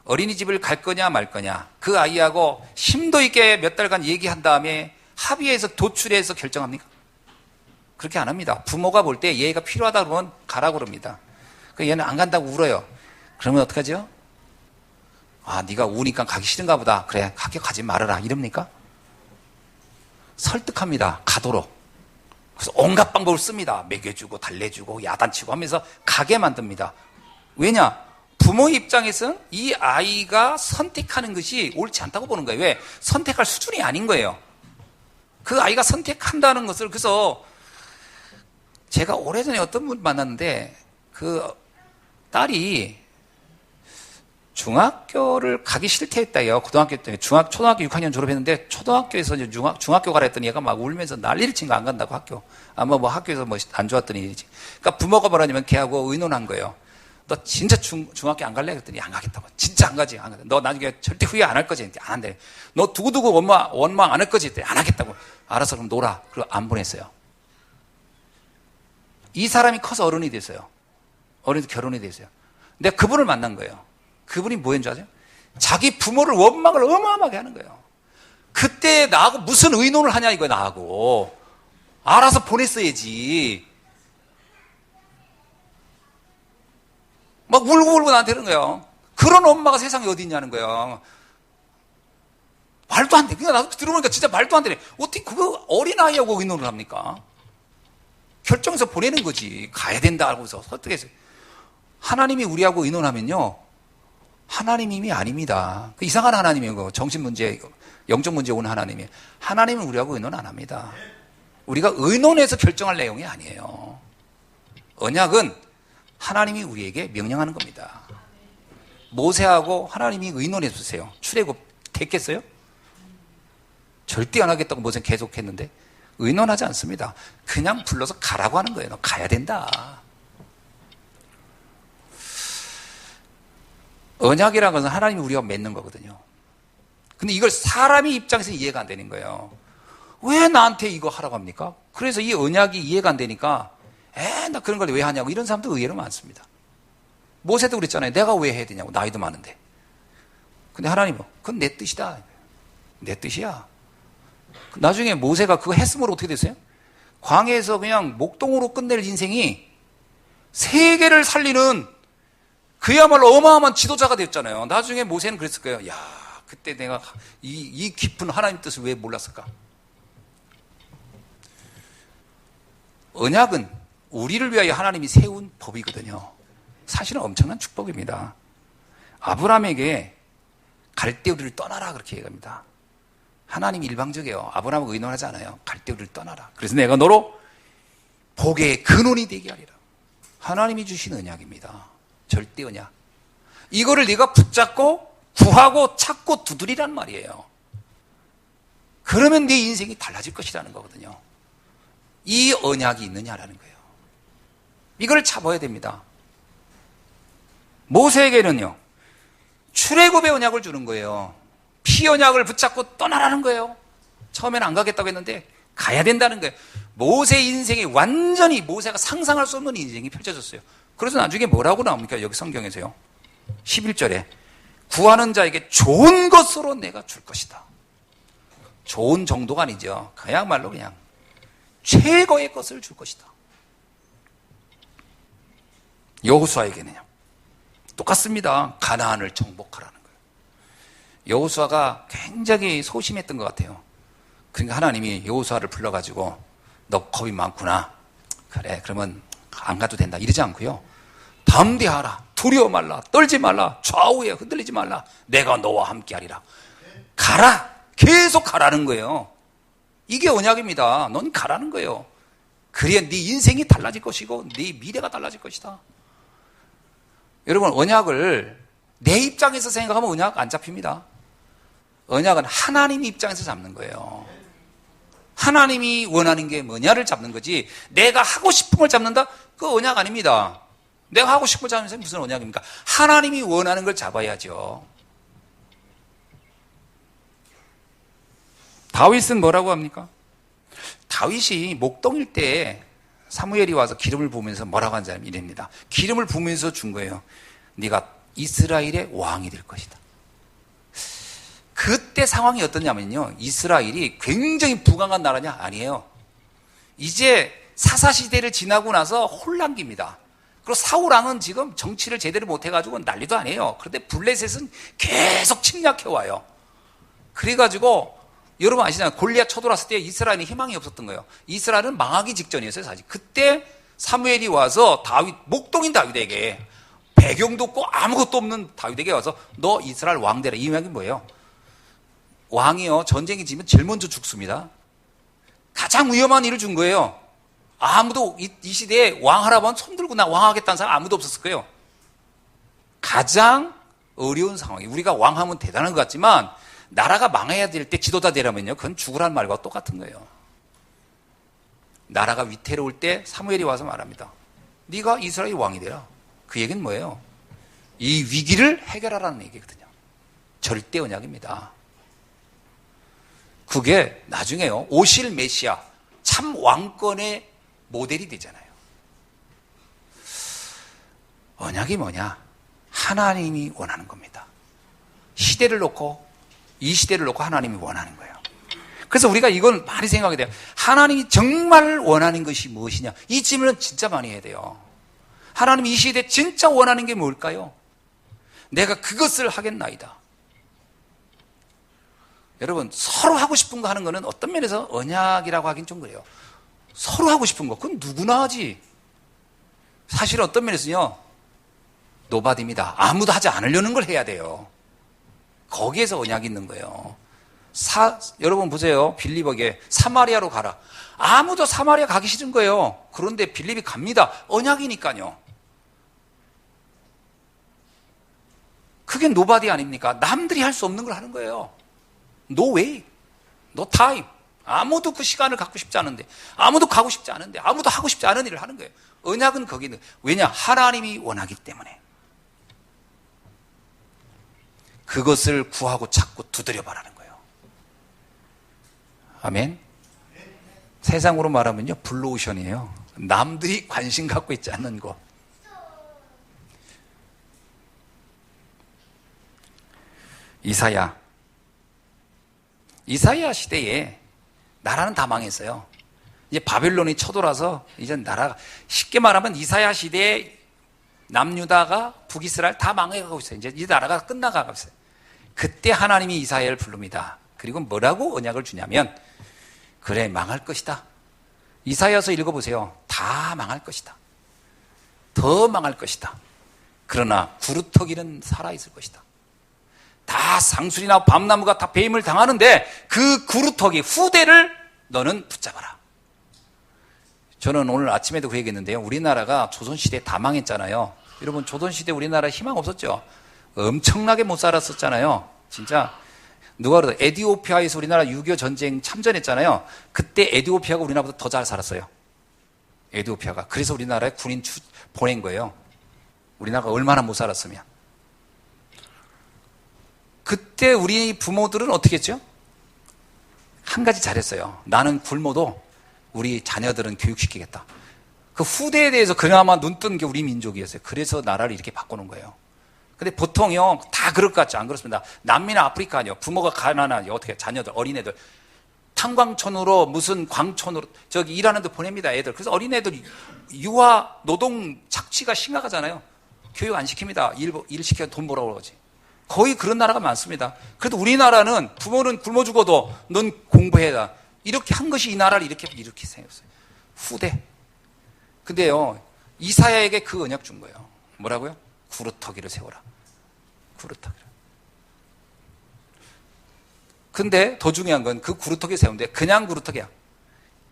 어린이집을 갈 거냐 말 거냐, 그 아이하고 심도 있게 몇 달간 얘기한 다음에 합의해서 도출해서 결정합니까? 그렇게 안 합니다. 부모가 볼 때 얘가 필요하다 그러면 가라고 그럽니다. 얘는 안 간다고 울어요. 그러면 어떡하죠? 아, 네가 우니까 가기 싫은가 보다. 그래, 학교 가지 말아라. 이럽니까? 설득합니다. 가도록. 그래서 온갖 방법을 씁니다. 먹여주고 달래주고 야단치고 하면서 가게 만듭니다. 왜냐? 부모 입장에서는 이 아이가 선택하는 것이 옳지 않다고 보는 거예요. 왜? 선택할 수준이 아닌 거예요. 그 아이가 선택한다는 것을. 그래서 제가 오래전에 어떤 분 만났는데 그 딸이 중학교를 가기 싫대 했다요. 고등학교 때 초등학교 6학년 졸업했는데 초등학교에서 이제 중학교 가라 했더니 얘가 막 울면서 난리를 친 거 안 간다고 학교. 아마 뭐 학교에서 뭐 안 좋았던 일이지. 그러니까 부모가 뭐라냐면 걔하고 의논한 거예요. 너 진짜 중학교 안 갈래? 그랬더니 안 가겠다고. 진짜 안 가지. 안 가겠다. 너 나중에 절대 후회 안 할 거지. 안 한대. 너 두고두고 원망 안 할 거지. 안 하겠다고. 알아서 그럼 놀아. 그리고 안 보냈어요. 이 사람이 커서 어른이 됐어요. 어른이 결혼이 됐어요. 내가 그분을 만난 거예요. 그분이 뭐인 줄 아세요? 자기 부모를 원망을 어마어마하게 하는 거예요. 그때 나하고 무슨 의논을 하냐 이거야. 나하고 알아서 보냈어야지. 막 울고 나한테 그러는 거예요. 그런 엄마가 세상에 어디 있냐는 거예요. 말도 안 돼. 그냥 나도 들어보니까 진짜 말도 안 되네. 어떻게 그거 어린아이하고 의논을 합니까? 결정해서 보내는 거지. 가야 된다 하고서 설득해서. 하나님이 우리하고 의논하면요, 하나님이 아닙니다. 그 이상한 하나님이에요. 정신문제, 영적 문제 온 하나님이. 하나님은 우리하고 의논 안 합니다. 우리가 의논해서 결정할 내용이 아니에요. 언약은 하나님이 우리에게 명령하는 겁니다. 모세하고 하나님이 의논해 주세요. 출애굽 됐겠어요? 절대 안 하겠다고 모세는 계속했는데 의논하지 않습니다. 그냥 불러서 가라고 하는 거예요. 너 가야 된다. 언약이라는 것은 하나님이 우리가 맺는 거거든요. 근데 이걸 사람의 입장에서 이해가 안 되는 거예요. 왜 나한테 이거 하라고 합니까? 그래서 이 언약이 이해가 안 되니까 나 그런 걸 왜 하냐고 이런 사람도 의외로 많습니다. 모세도 그랬잖아요. 내가 왜 해야 되냐고. 나이도 많은데. 근데 하나님은 그건 내 뜻이다. 내 뜻이야. 나중에 모세가 그거 했으면 어떻게 됐어요? 광야에서 그냥 목동으로 끝낼 인생이 세계를 살리는 그야말로 어마어마한 지도자가 됐잖아요. 나중에 모세는 그랬을 거예요. 야, 그때 내가 이 깊은 하나님 뜻을 왜 몰랐을까? 언약은 우리를 위하여 하나님이 세운 법이거든요. 사실은 엄청난 축복입니다. 아브라함에게 갈대 우리를 떠나라 그렇게 얘기합니다. 하나님이 일방적이에요. 아브라함하고 의논하지 않아요. 갈대 우리를 떠나라. 그래서 내가 너로 복의 근원이 되게 하리라. 하나님이 주신 언약입니다. 절대 언약. 이거를 네가 붙잡고 구하고 찾고 두드리란 말이에요. 그러면 네 인생이 달라질 것이라는 거거든요. 이 언약이 있느냐라는 거예요. 이걸 잡아야 됩니다. 모세에게는요, 출애굽의 언약을 주는 거예요. 피 언약을 붙잡고 떠나라는 거예요. 처음에는 안 가겠다고 했는데 가야 된다는 거예요. 모세 인생이 완전히 모세가 상상할 수 없는 인생이 펼쳐졌어요. 그래서 나중에 뭐라고 나옵니까? 여기 성경에서요. 11절에 구하는 자에게 좋은 것으로 내가 줄 것이다. 좋은 정도가 아니죠. 그야말로 그냥 최고의 것을 줄 것이다. 여호수아에게는요. 똑같습니다. 가나안을 정복하라는 거예요. 여호수아가 굉장히 소심했던 것 같아요. 그러니까 하나님이 여호수아를 불러가지고 너 겁이 많구나. 그래, 그러면 안 가도 된다. 이러지 않고요. 담대하라. 두려워 말라. 떨지 말라. 좌우에 흔들리지 말라. 내가 너와 함께하리라. 가라. 계속 가라는 거예요. 이게 언약입니다. 넌 가라는 거예요. 그래야 네 인생이 달라질 것이고 네 미래가 달라질 것이다. 여러분, 언약을 내 입장에서 생각하면 언약 안 잡힙니다. 언약은 하나님 입장에서 잡는 거예요. 하나님이 원하는 게 뭐냐를 잡는 거지, 내가 하고 싶은 걸 잡는다? 그거 언약 아닙니다. 내가 하고 싶은 걸 잡으면서 무슨 언약입니까? 하나님이 원하는 걸 잡아야죠. 다윗은 뭐라고 합니까? 다윗이 목동일 때 사무엘이 와서 기름을 부으면서 뭐라고 한 사람이 이랍니다. 기름을 부으면서 준 거예요. 네가 이스라엘의 왕이 될 것이다. 그때 상황이 어떠냐면요, 이스라엘이 굉장히 부강한 나라냐? 아니에요. 이제 사사시대를 지나고 나서 혼란기입니다. 그리고 사울왕은 지금 정치를 제대로 못해가지고 난리도 아니에요. 그런데 블레셋은 계속 침략해와요. 그래가지고 여러분 아시잖아요. 골리앗 쳐들어왔을 때 이스라엘은 희망이 없었던 거예요. 이스라엘은 망하기 직전이었어요, 사실. 그때 사무엘이 와서 목동인 다윗에게, 배경도 없고 아무것도 없는 다윗에게 와서 너 이스라엘 왕 되라. 이 이야기는 뭐예요? 왕이요, 전쟁이 지면 제일 먼저 죽습니다. 가장 위험한 일을 준 거예요. 아무도 이 시대에 왕하라고 하면 손 들고 나 왕하겠다는 사람 아무도 없었을 거예요. 가장 어려운 상황이, 우리가 왕하면 대단한 것 같지만 나라가 망해야 될 때 지도자 되려면요, 그건 죽으라는 말과 똑같은 거예요. 나라가 위태로울 때 사무엘이 와서 말합니다. 네가 이스라엘 왕이 되라. 그 얘기는 뭐예요? 이 위기를 해결하라는 얘기거든요. 절대 언약입니다. 그게 나중에요, 오실 메시아, 참 왕권의 모델이 되잖아요. 언약이 뭐냐? 하나님이 원하는 겁니다. 시대를 놓고, 이 시대를 놓고 하나님이 원하는 거예요. 그래서 우리가 이건 많이 생각하게 돼요. 하나님이 정말 원하는 것이 무엇이냐? 이 질문은 진짜 많이 해야 돼요. 하나님이 이 시대에 진짜 원하는 게 뭘까요? 내가 그것을 하겠나이다. 여러분, 서로 하고 싶은 거 하는 거는 어떤 면에서 언약이라고 하긴 좀 그래요. 서로 하고 싶은 거, 그건 누구나 하지. 사실 어떤 면에서는요, 노바디입니다. 아무도 하지 않으려는 걸 해야 돼요. 거기에서 언약이 있는 거예요. 여러분 보세요. 빌립에게 사마리아로 가라. 아무도 사마리아 가기 싫은 거예요. 그런데 빌립이 갑니다. 언약이니까요. 그게 노바디 아닙니까? 남들이 할 수 없는 걸 하는 거예요. No way, no time. 아무도 그 시간을 갖고 싶지 않은데, 아무도 가고 싶지 않은데, 아무도 하고 싶지 않은 일을 하는 거예요. 언약은 거기 있는, 왜냐? 하나님이 원하기 때문에. 그것을 구하고 찾고 두드려 바라는 거예요. 아멘. 세상으로 말하면요, 블루오션이에요. 남들이 관심 갖고 있지 않는 거. 이사야 시대에 나라는 다 망했어요. 이제 바벨론이 쳐들어와서 이제 나라가, 쉽게 말하면 이사야 시대에 남유다가 북이스라엘 다 망해가고 있어요. 이제 이 나라가 끝나가고 있어요. 그때 하나님이 이사야를 부릅니다. 그리고 뭐라고 언약을 주냐면, 그래, 망할 것이다. 이사야서 읽어보세요. 다 망할 것이다. 더 망할 것이다. 그러나 구루터기는 살아있을 것이다. 다 상술이나 밤나무가 다 배임을 당하는데 그 구루터기 후대를 너는 붙잡아라. 저는 오늘 아침에도 그 얘기했는데요, 우리나라가 조선시대에 다 망했잖아요. 여러분, 조선시대 우리나라 희망 없었죠? 엄청나게 못 살았었잖아요. 진짜 누가 그래도 에티오피아에서 우리나라 6.25 전쟁 참전했잖아요. 그때 에티오피아가 우리나라보다 더 잘 살았어요. 에티오피아가. 그래서 우리나라에 군인 보낸 거예요. 우리나라가 얼마나 못 살았으면. 그때 우리 부모들은 어떻게 했죠? 한 가지 잘했어요. 나는 굶어도 우리 자녀들은 교육시키겠다. 그 후대에 대해서 그나마 눈 뜬 게 우리 민족이었어요. 그래서 나라를 이렇게 바꾸는 거예요. 근데 보통요, 다 그럴 것 같죠? 안 그렇습니다. 남미나 아프리카요, 부모가 가난하요, 어떻게 자녀들, 어린애들 탄광촌으로 무슨 광촌으로 저기 일하는 데 보냅니다, 애들. 그래서 어린애들 유아 노동 착취가 심각하잖아요. 교육 안 시킵니다. 일 시켜 돈 벌어 그러지. 거의 그런 나라가 많습니다. 그래도 우리나라는 부모는 굶어 죽어도 넌 공부해라. 이렇게 한 것이 이 나라를 이렇게 생겼어요. 후대. 근데요, 이사야에게 그 언약 준 거예요. 뭐라고요? 구루터기를 세워라. 구루터기를. 근데 더 중요한 건 그 구루터기 세우는데 그냥 구루터기야.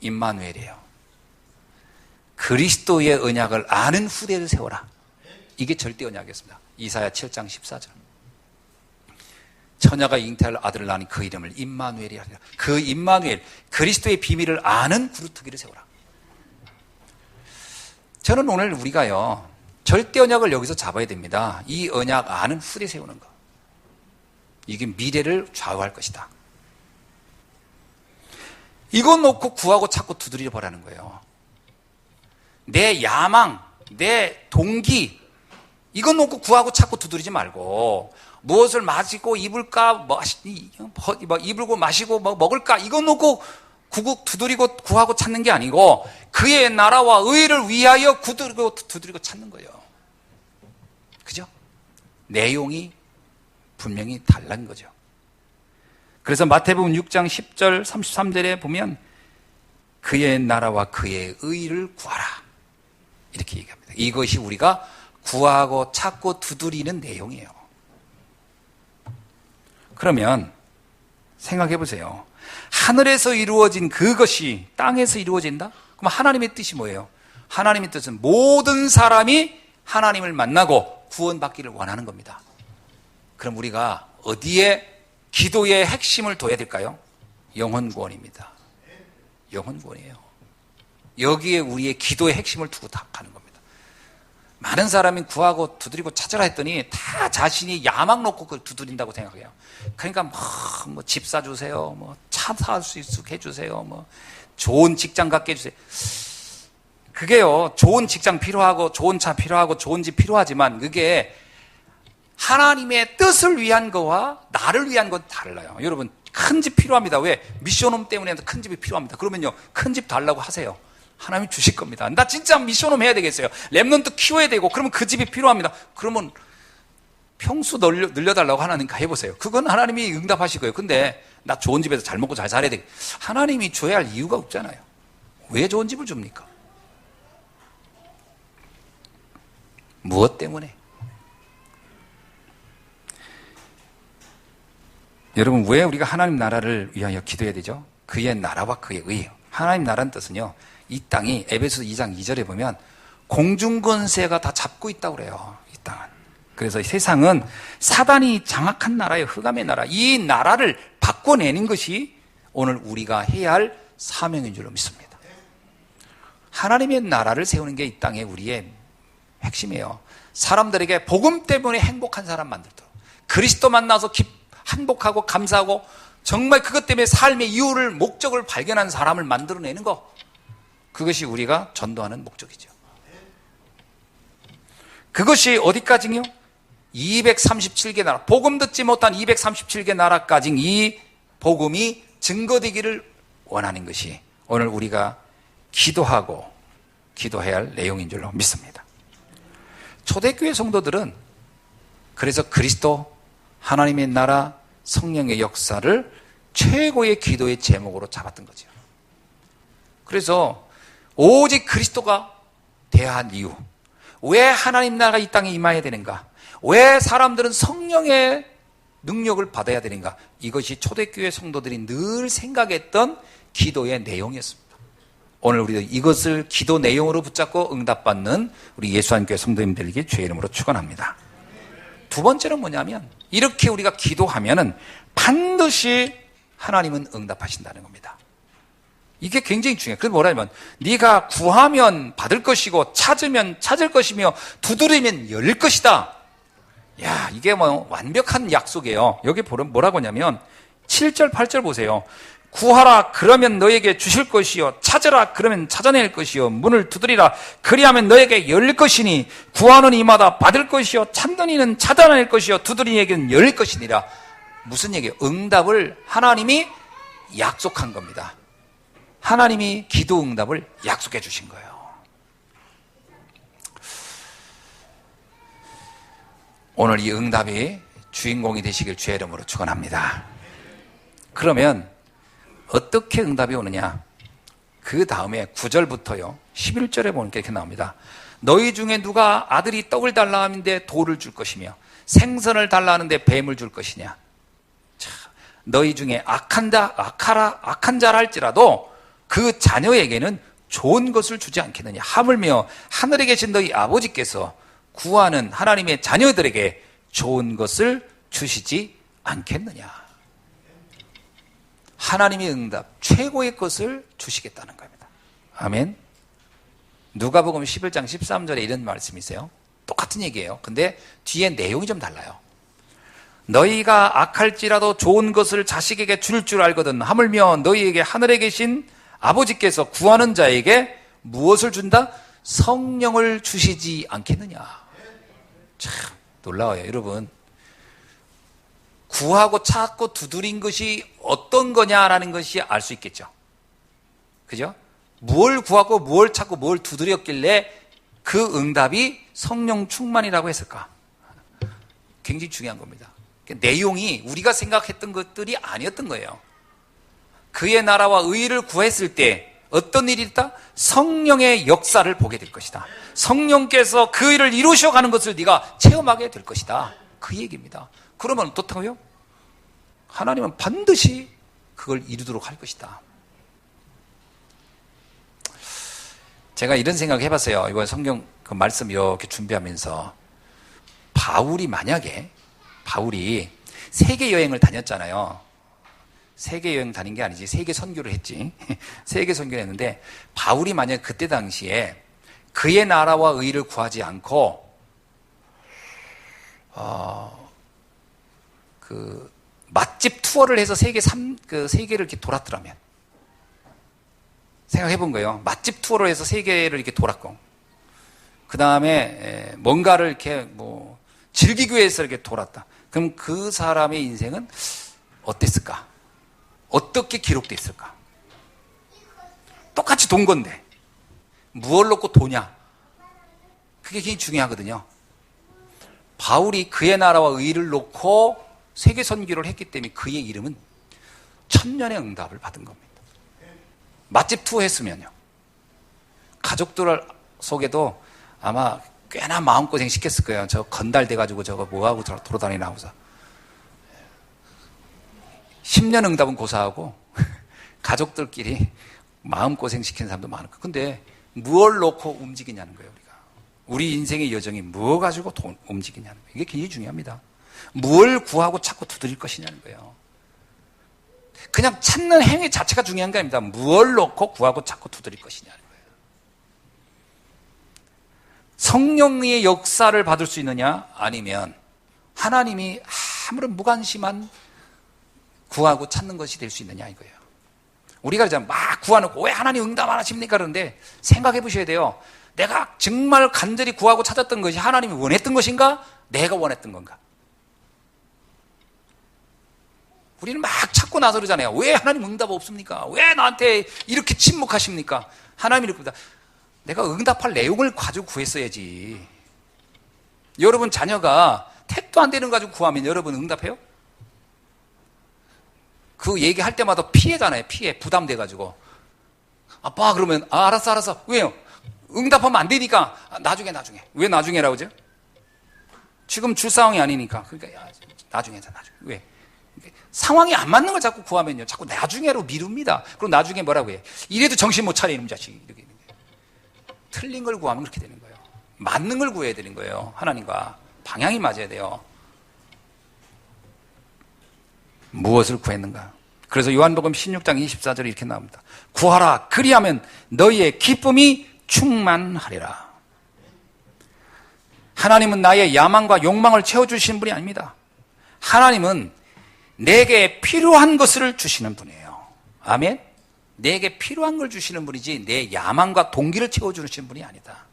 임마누엘이에요. 그리스도의 언약을 아는 후대를 세워라. 이게 절대 언약이었습니다. 이사야 7장 14절. 처녀가 잉태할 아들을 낳으니 그 이름을 임마누엘이 하리라. 그 임마누엘, 그리스도의 비밀을 아는 구루터기를 세워라. 저는 오늘 우리가요, 절대 언약을 여기서 잡아야 됩니다. 이 언약 아는 후대 세우는 거. 이게 미래를 좌우할 것이다. 이거 놓고 구하고 찾고 두드려 보라는 거예요. 내 야망, 내 동기, 이거 놓고 구하고 찾고 두드리지 말고, 무엇을 마시고 입을까, 입을고 마시고 먹을까, 이거 놓고 구국 두드리고 구하고 찾는 게 아니고, 그의 나라와 의를 위하여 두드리고 찾는 거예요. 그죠? 내용이 분명히 달라는 거죠. 그래서 마태복음 6장 10절 33절에 보면 그의 나라와 그의 의를 구하라, 이렇게 얘기합니다. 이것이 우리가 구하고 찾고 두드리는 내용이에요. 그러면 생각해 보세요. 하늘에서 이루어진 그것이 땅에서 이루어진다? 그럼 하나님의 뜻이 뭐예요? 하나님의 뜻은 모든 사람이 하나님을 만나고 구원받기를 원하는 겁니다. 그럼 우리가 어디에 기도의 핵심을 둬야 될까요? 영혼구원입니다. 영혼구원이에요. 여기에 우리의 기도의 핵심을 두고 다 가는 겁니다. 많은 사람이 구하고 두드리고 찾으라 했더니 다 자신이 야망 놓고 그걸 두드린다고 생각해요. 그러니까 뭐 집 사주세요, 뭐 차 살 수 있게 해주세요, 뭐 좋은 직장 갖게 해주세요. 그게요, 좋은 직장 필요하고 좋은 차 필요하고 좋은 집 필요하지만 그게 하나님의 뜻을 위한 거와 나를 위한 건 달라요. 여러분, 큰 집 필요합니다. 왜? 미션홈 때문에 큰 집이 필요합니다. 그러면요, 큰 집 달라고 하세요. 하나님이 주실 겁니다. 나 진짜 미션홈 해야 되겠어요. 랩런트 키워야 되고, 그러면 그 집이 필요합니다. 그러면 평수 늘려달라고 하나님께 해보세요. 그건 하나님이 응답하실 거예요. 근데 나 좋은 집에서 잘 먹고 잘 살아야 돼. 하나님이 줘야 할 이유가 없잖아요. 왜 좋은 집을 줍니까? 무엇 때문에? 여러분, 왜 우리가 하나님 나라를 위하여 기도해야 되죠? 그의 나라와 그의 의. 하나님 나라는 뜻은요, 이 땅이 에베소서 2장 2절에 보면 공중권세가 다 잡고 있다고 그래요. 이 땅은. 그래서 세상은 사단이 장악한 나라예요. 흑암의 나라. 이 나라를 바꿔내는 것이 오늘 우리가 해야 할 사명인 줄로 믿습니다. 하나님의 나라를 세우는 게 이 땅의 우리의 핵심이에요. 사람들에게 복음 때문에 행복한 사람 만들도록, 그리스도 만나서 행복하고 감사하고 정말 그것 때문에 삶의 이유를, 목적을 발견한 사람을 만들어내는 거, 그것이 우리가 전도하는 목적이죠. 그것이 어디까지요? 237개 나라, 복음 듣지 못한 237개 나라까지 이 복음이 증거되기를 원하는 것이 오늘 우리가 기도해야 할 내용인 줄로 믿습니다. 초대교회 성도들은 그래서 그리스도, 하나님의 나라, 성령의 역사를 최고의 기도의 제목으로 잡았던 거죠. 그래서 오직 그리스도가 대한 이유, 왜 하나님 나라가 이 땅에 임해야 되는가, 왜 사람들은 성령의 능력을 받아야 되는가, 이것이 초대교회 성도들이 늘 생각했던 기도의 내용이었습니다. 오늘 우리도 이것을 기도 내용으로 붙잡고 응답받는 우리 예수한교회 성도님들에게 주의 이름으로 축원합니다. 두 번째는 뭐냐면, 이렇게 우리가 기도하면은 반드시 하나님은 응답하신다는 겁니다. 이게 굉장히 중요해요. 그래서 뭐라면, 네가 구하면 받을 것이고 찾으면 찾을 것이며 두드리면 열릴 것이다. 야, 이게 뭐 완벽한 약속이에요. 여기 보면 뭐라고 하냐면 7절 8절 보세요. 구하라 그러면 너에게 주실 것이요, 찾으라 그러면 찾아낼 것이요, 문을 두드리라 그리하면 너에게 열릴 것이니, 구하는 이마다 받을 것이요, 찾는 이는 찾아낼 것이요, 두드리에게는 열릴 것이니라. 무슨 얘기예요? 응답을 하나님이 약속한 겁니다. 하나님이 기도 응답을 약속해 주신 거예요. 오늘 이 응답이 주인공이 되시길 주의 이름으로 축원합니다. 그러면 어떻게 응답이 오느냐? 그 다음에 9절부터요 11절에 보니까 이렇게 나옵니다. 너희 중에 누가 아들이 떡을 달라 하는데 돌을 줄 것이며 생선을 달라 하는데 뱀을 줄 것이냐? 자, 너희 중에 악한 자라 할지라도 그 자녀에게는 좋은 것을 주지 않겠느냐. 하물며 하늘에 계신 너희 아버지께서 구하는 하나님의 자녀들에게 좋은 것을 주시지 않겠느냐. 하나님의 응답, 최고의 것을 주시겠다는 겁니다. 아멘. 누가복음 11장 13절에 이런 말씀이 있어요. 똑같은 얘기예요. 근데 뒤에 내용이 좀 달라요. 너희가 악할지라도 좋은 것을 자식에게 줄 줄 알거든. 하물며 너희에게 하늘에 계신 아버지께서 구하는 자에게 무엇을 준다? 성령을 주시지 않겠느냐. 참 놀라워요. 여러분, 구하고 찾고 두드린 것이 어떤 거냐라는 것이 알 수 있겠죠. 그죠? 뭘 구하고 뭘 찾고 뭘 두드렸길래 그 응답이 성령 충만이라고 했을까? 굉장히 중요한 겁니다. 내용이 우리가 생각했던 것들이 아니었던 거예요. 그의 나라와 의를 구했을 때 어떤 일이 있다? 성령의 역사를 보게 될 것이다. 성령께서 그 일을 이루셔가는 것을 네가 체험하게 될 것이다. 그 얘기입니다. 그러면 어떻다고요? 하나님은 반드시 그걸 이루도록 할 것이다. 제가 이런 생각을 해봤어요. 이번 성경 그 말씀 이렇게 준비하면서 바울이 세계 여행을 다녔잖아요. 세계 여행 다닌 게 아니지, 세계 선교를 했지. 세계 선교를 했는데, 바울이 만약 그때 당시에 그의 나라와 의를 구하지 않고 그 맛집 투어를 해서 세계를 이렇게 돌았더라면, 생각해 본 거예요. 맛집 투어를 해서 세계를 이렇게 돌았고, 그 다음에 뭔가를 이렇게 즐기기 위해서 이렇게 돌았다. 그럼 그 사람의 인생은 어땠을까? 어떻게 기록되어 있을까? 똑같이 돈 건데 무엇을 놓고 도냐? 그게 굉장히 중요하거든요. 바울이 그의 나라와 의를 놓고 세계 선교를 했기 때문에 그의 이름은 천년의 응답을 받은 겁니다. 맛집 투어 했으면요, 가족들 속에도 아마 꽤나 마음고생 시켰을 거예요. 저 건달돼가지고 저거 뭐하고 저 돌아다니나 하고서. 10년 응답은 고사하고 가족들끼리 마음고생 시키는 사람도 많을 거예요. 근데 무엇을 놓고 움직이냐는 거예요. 우리 인생의 여정이 무엇 가지고 움직이냐는 거예요. 이게 굉장히 중요합니다. 무엇을 구하고 찾고 두드릴 것이냐는 거예요. 그냥 찾는 행위 자체가 중요한 게 아닙니다. 무엇을 놓고 구하고 찾고 두드릴 것이냐는 거예요. 성령의 역사를 받을 수 있느냐, 아니면 하나님이 아무런 무관심한 구하고 찾는 것이 될 수 있느냐, 이거예요. 우리가 그냥 막 구하놓고 왜 하나님 응답 안 하십니까? 그런데 생각해 보셔야 돼요. 내가 정말 간절히 구하고 찾았던 것이 하나님이 원했던 것인가? 내가 원했던 건가? 우리는 막 찾고 나서 그러잖아요. 왜 하나님 응답 없습니까? 왜 나한테 이렇게 침묵하십니까? 하나님이 이렇게 내가 응답할 내용을 가지고 구했어야지. 여러분 자녀가 택도 안 되는 거 가지고 구하면 여러분 응답해요? 그 얘기할 때마다 피해잖아요. 피해. 부담돼가지고. 아빠 그러면 알았어. 왜요? 응답하면 안 되니까. 나중에. 왜 나중에라고 그러죠? 지금 줄 상황이 아니니까. 그러니까 나중에. 왜? 상황이 안 맞는 걸 자꾸 구하면요, 자꾸 나중에로 미룹니다. 그럼 나중에 뭐라고 해요? 이래도 정신 못 차려 이놈 자식. 이렇게 틀린 걸 구하면 그렇게 되는 거예요. 맞는 걸 구해야 되는 거예요. 하나님과 방향이 맞아야 돼요. 무엇을 구했는가? 그래서 요한복음 16장 24절에 이렇게 나옵니다. 구하라, 그리하면 너희의 기쁨이 충만하리라. 하나님은 나의 야망과 욕망을 채워주시는 분이 아닙니다. 하나님은 내게 필요한 것을 주시는 분이에요. 아멘? 내게 필요한 걸 주시는 분이지 내 야망과 동기를 채워주시는 분이 아니다.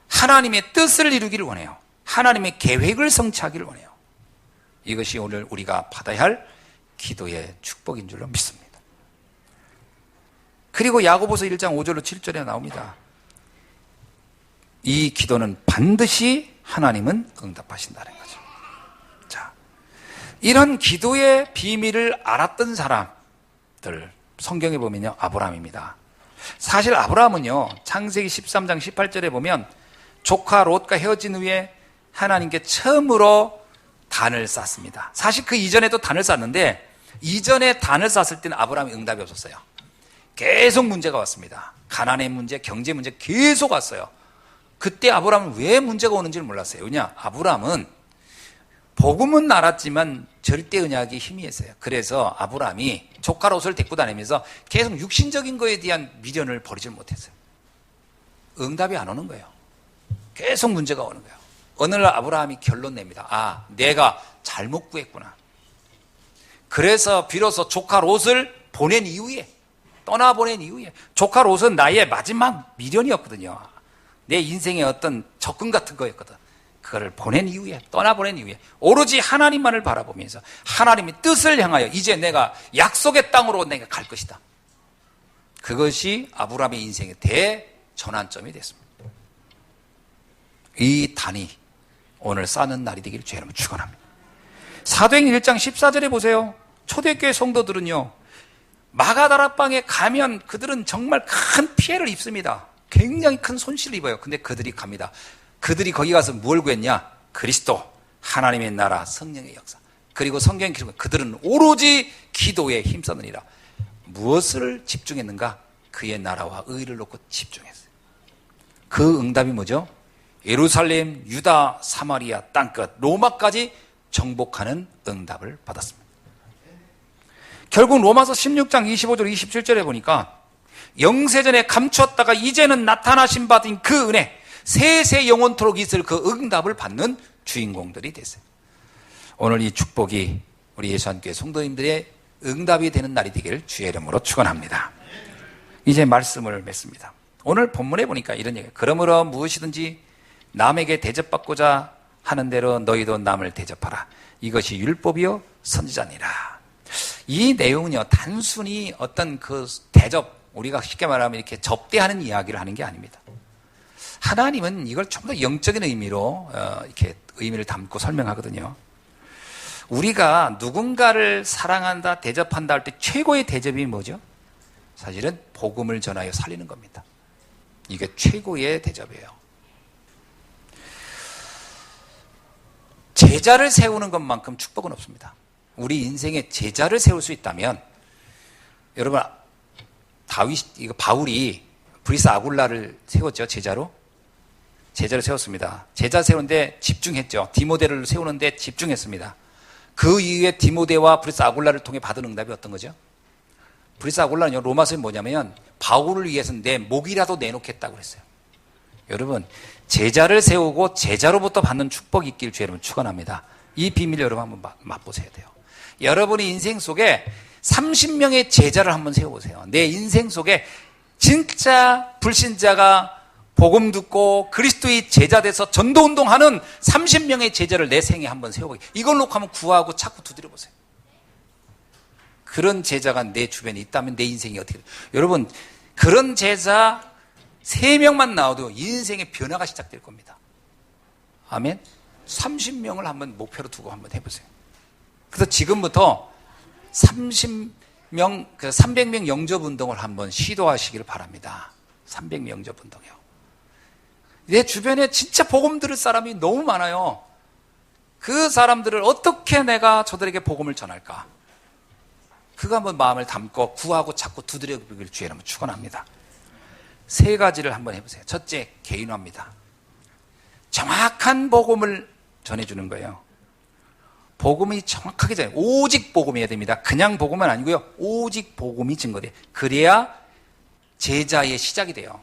하나님의 뜻을 이루기를 원해요. 하나님의 계획을 성취하기를 원해요. 이것이 오늘 우리가 받아야 할 기도의 축복인 줄로 믿습니다. 그리고 야고보서 1장 5절로 7절에 나옵니다. 이 기도는 반드시 하나님은 응답하신다는 거죠. 자, 이런 기도의 비밀을 알았던 사람들 성경에 보면요, 아브라함입니다. 사실 아브라함은요, 창세기 13장 18절에 보면 조카 롯과 헤어진 후에 하나님께 처음으로 단을 쌌습니다. 사실 그 이전에도 단을 쌌는데 이전에 단을 쌌을 때는 아브라함이 응답이 없었어요. 계속 문제가 왔습니다. 가난의 문제, 경제 문제 계속 왔어요. 그때 아브라함은 왜 문제가 오는지를 몰랐어요. 왜냐? 아브라함은 복음은 알았지만 절대 언약이 희미했어요. 그래서 아브라함이 조카 롯을 데리고 다니면서 계속 육신적인 거에 대한 미련을 버리질 못했어요. 응답이 안 오는 거예요. 계속 문제가 오는 거예요. 어느 날 아브라함이 결론 냅니다. 아, 내가 잘못 구했구나. 그래서 비로소 조카 롯을 보낸 이후에, 떠나보낸 이후에, 조카 롯은 나의 마지막 미련이었거든요. 내 인생의 어떤 적금 같은 거였거든. 그거를 보낸 이후에, 떠나보낸 이후에 오로지 하나님만을 바라보면서 하나님의 뜻을 향하여 이제 내가 약속의 땅으로 내가 갈 것이다. 그것이 아브라함의 인생의 대전환점이 됐습니다. 이 단이 오늘 쌓는 날이 되기를 주의 이름으로 축원합니다. 사도행전 1장 14절에 보세요. 초대교회 성도들은요, 마가다락방에 가면 그들은 정말 큰 피해를 입습니다. 굉장히 큰 손실을 입어요. 근데 그들이 갑니다. 그들이 거기 가서 뭘 구했냐? 그리스도, 하나님의 나라, 성령의 역사. 그리고 성경 기록, 그들은 오로지 기도에 힘쓰느니라. 무엇을 집중했는가? 그의 나라와 의를 놓고 집중했어요. 그 응답이 뭐죠? 예루살렘, 유다, 사마리아, 땅끝, 로마까지 정복하는 응답을 받았습니다. 결국 로마서 16장 25절 27절에 보니까 영세전에 감추었다가 이제는 나타나신 받은 그 은혜, 세세 영원토록 있을 그 응답을 받는 주인공들이 됐어요. 오늘 이 축복이 우리 예수한교회 성도님들의 응답이 되는 날이 되기를 주의 이름으로 축원합니다. 이제 말씀을 맺습니다. 오늘 본문에 보니까 이런 얘기예요. 그러므로 무엇이든지 남에게 대접받고자 하는 대로 너희도 남을 대접하라. 이것이 율법이요 선지자니라. 이 내용은요, 단순히 어떤 그 대접, 우리가 쉽게 말하면 이렇게 접대하는 이야기를 하는 게 아닙니다. 하나님은 이걸 좀 더 영적인 의미로 이렇게 의미를 담고 설명하거든요. 우리가 누군가를 사랑한다, 대접한다 할 때 최고의 대접이 뭐죠? 사실은 복음을 전하여 살리는 겁니다. 이게 최고의 대접이에요. 제자를 세우는 것만큼 축복은 없습니다. 우리 인생에 제자를 세울 수 있다면, 여러분, 바울이 브리스 아굴라를 세웠죠. 제자를 세웠습니다. 제자 세우는데 집중했죠. 디모데를 세우는데 집중했습니다. 그 이후에 디모데와 브리스 아굴라를 통해 받은 응답이 어떤 거죠? 브리스 아굴라는요, 로마서에 뭐냐면 바울을 위해서는 내 목이라도 내놓겠다고 그랬어요. 여러분, 제자를 세우고 제자로부터 받는 축복이 있길 주의 이름으로 축원합니다. 이 비밀 여러분 한번 맛보셔야 돼요. 여러분의 인생 속에 30명의 제자를 한번 세워보세요. 내 인생 속에 진짜 불신자가 복음 듣고 그리스도의 제자 돼서 전도운동하는 30명의 제자를 내 생에 한번 세워보세요. 이걸 놓고 한번 구하고 자꾸 두드려보세요. 그런 제자가 내 주변에 있다면 내 인생이 어떻게 돼요? 여러분, 그런 제자 3명만 나와도 인생의 변화가 시작될 겁니다. 아멘? 30명을 한번 목표로 두고 한번 해보세요. 그래서 지금부터 300명 영접 운동을 한번 시도하시기를 바랍니다. 300명 영접 운동이요. 내 주변에 진짜 복음 들을 사람이 너무 많아요. 그 사람들을 어떻게 내가 저들에게 복음을 전할까? 그거 한번 마음을 담고 구하고 자꾸 두드려보길 주의 이름으로 축원합니다. 3가지를 한번 해보세요. 첫째, 개인화입니다. 정확한 복음을 전해주는 거예요. 복음이 정확하게 전해요. 오직 복음이어야 됩니다. 그냥 복음은 아니고요. 오직 복음이 증거돼요. 그래야 제자의 시작이 돼요.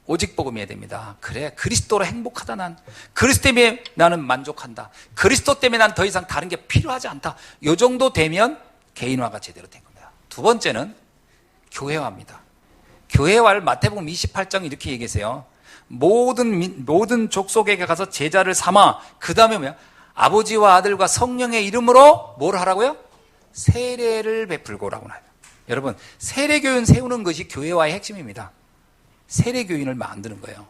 오직 복음이어야 됩니다. 그래, 그리스도로 행복하다. 난 그리스도 때문에 나는 만족한다. 그리스도 때문에 난 더 이상 다른 게 필요하지 않다. 이 정도 되면 개인화가 제대로 된 겁니다. 두 번째는 교회화입니다. 교회화를 마태복음 28장 이렇게 얘기했어요. 모든 족속에게 가서 제자를 삼아, 그 다음에 뭐야? 아버지와 아들과 성령의 이름으로 뭘 하라고요? 세례를 베풀고라고 나요. 여러분, 세례교인 세우는 것이 교회화의 핵심입니다. 세례교인을 만드는 거예요.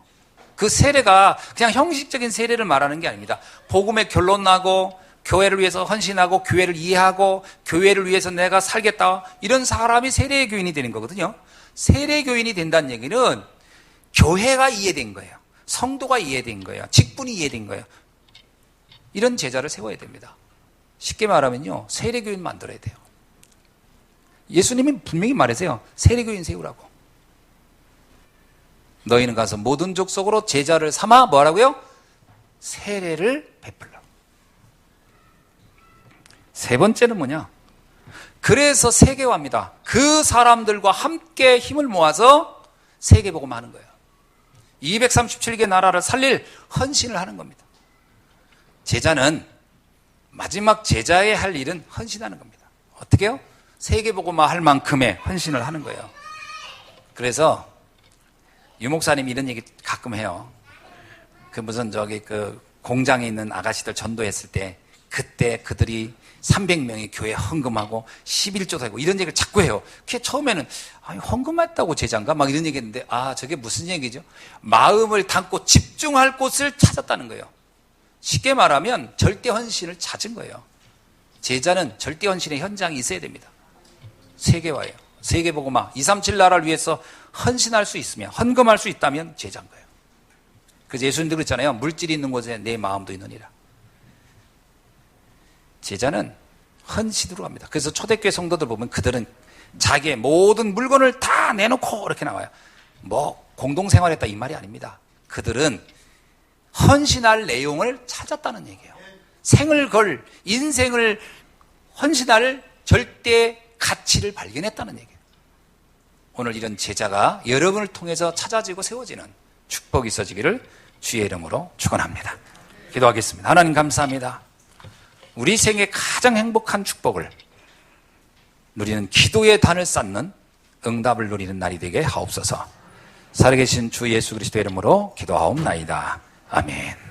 그 세례가 그냥 형식적인 세례를 말하는 게 아닙니다. 복음의 결론 나고, 교회를 위해서 헌신하고, 교회를 이해하고, 교회를 위해서 내가 살겠다, 이런 사람이 세례교인이 되는 거거든요. 세례교인이 된다는 얘기는 교회가 이해된 거예요. 성도가 이해된 거예요. 직분이 이해된 거예요. 이런 제자를 세워야 됩니다. 쉽게 말하면요, 세례교인 만들어야 돼요. 예수님이 분명히 말하세요. 세례교인 세우라고. 너희는 가서 모든 족속으로 제자를 삼아 뭐라고요? 세례를 베풀라. 세 번째는 뭐냐? 그래서 세계화입니다. 그 사람들과 함께 힘을 모아서 세계복음 하는 거예요. 237개 나라를 살릴 헌신을 하는 겁니다. 제자는 마지막 제자의 할 일은 헌신하는 겁니다. 어떻게 해요? 세계복음화 할 만큼의 헌신을 하는 거예요. 그래서 유 목사님이 이런 얘기 가끔 해요. 그 무슨 그 공장에 있는 아가씨들 전도했을 때 그때 그들이 300명이 교회 헌금하고 11조도 하고 이런 얘기를 자꾸 해요. 그게 처음에는 헌금했다고 제자인가? 막 이런 얘기 했는데 저게 무슨 얘기죠? 마음을 담고 집중할 곳을 찾았다는 거예요. 쉽게 말하면 절대 헌신을 찾은 거예요. 제자는 절대 헌신의 현장이 있어야 됩니다. 세계화예요. 세계복음화 237 나라를 위해서 헌신할 수 있으면, 헌금할 수 있다면 제자인 거예요. 그래서 예수님도 그랬잖아요. 물질이 있는 곳에 내 마음도 있느니라. 제자는 헌신으로 갑니다. 그래서 초대교회 성도들 보면 그들은 자기의 모든 물건을 다 내놓고 이렇게 나와요. 뭐 공동생활했다 이 말이 아닙니다. 그들은 헌신할 내용을 찾았다는 얘기예요. 생을 걸, 인생을 헌신할 절대 가치를 발견했다는 얘기예요. 오늘 이런 제자가 여러분을 통해서 찾아지고 세워지는 축복이 있어지기를 주의 이름으로 축원합니다. 기도하겠습니다. 하나님 감사합니다. 우리 생애 가장 행복한 축복을 누리는 기도의 단을 쌓는 응답을 누리는 날이 되게 하옵소서. 살아계신 주 예수 그리스도의 이름으로 기도하옵나이다. 아멘.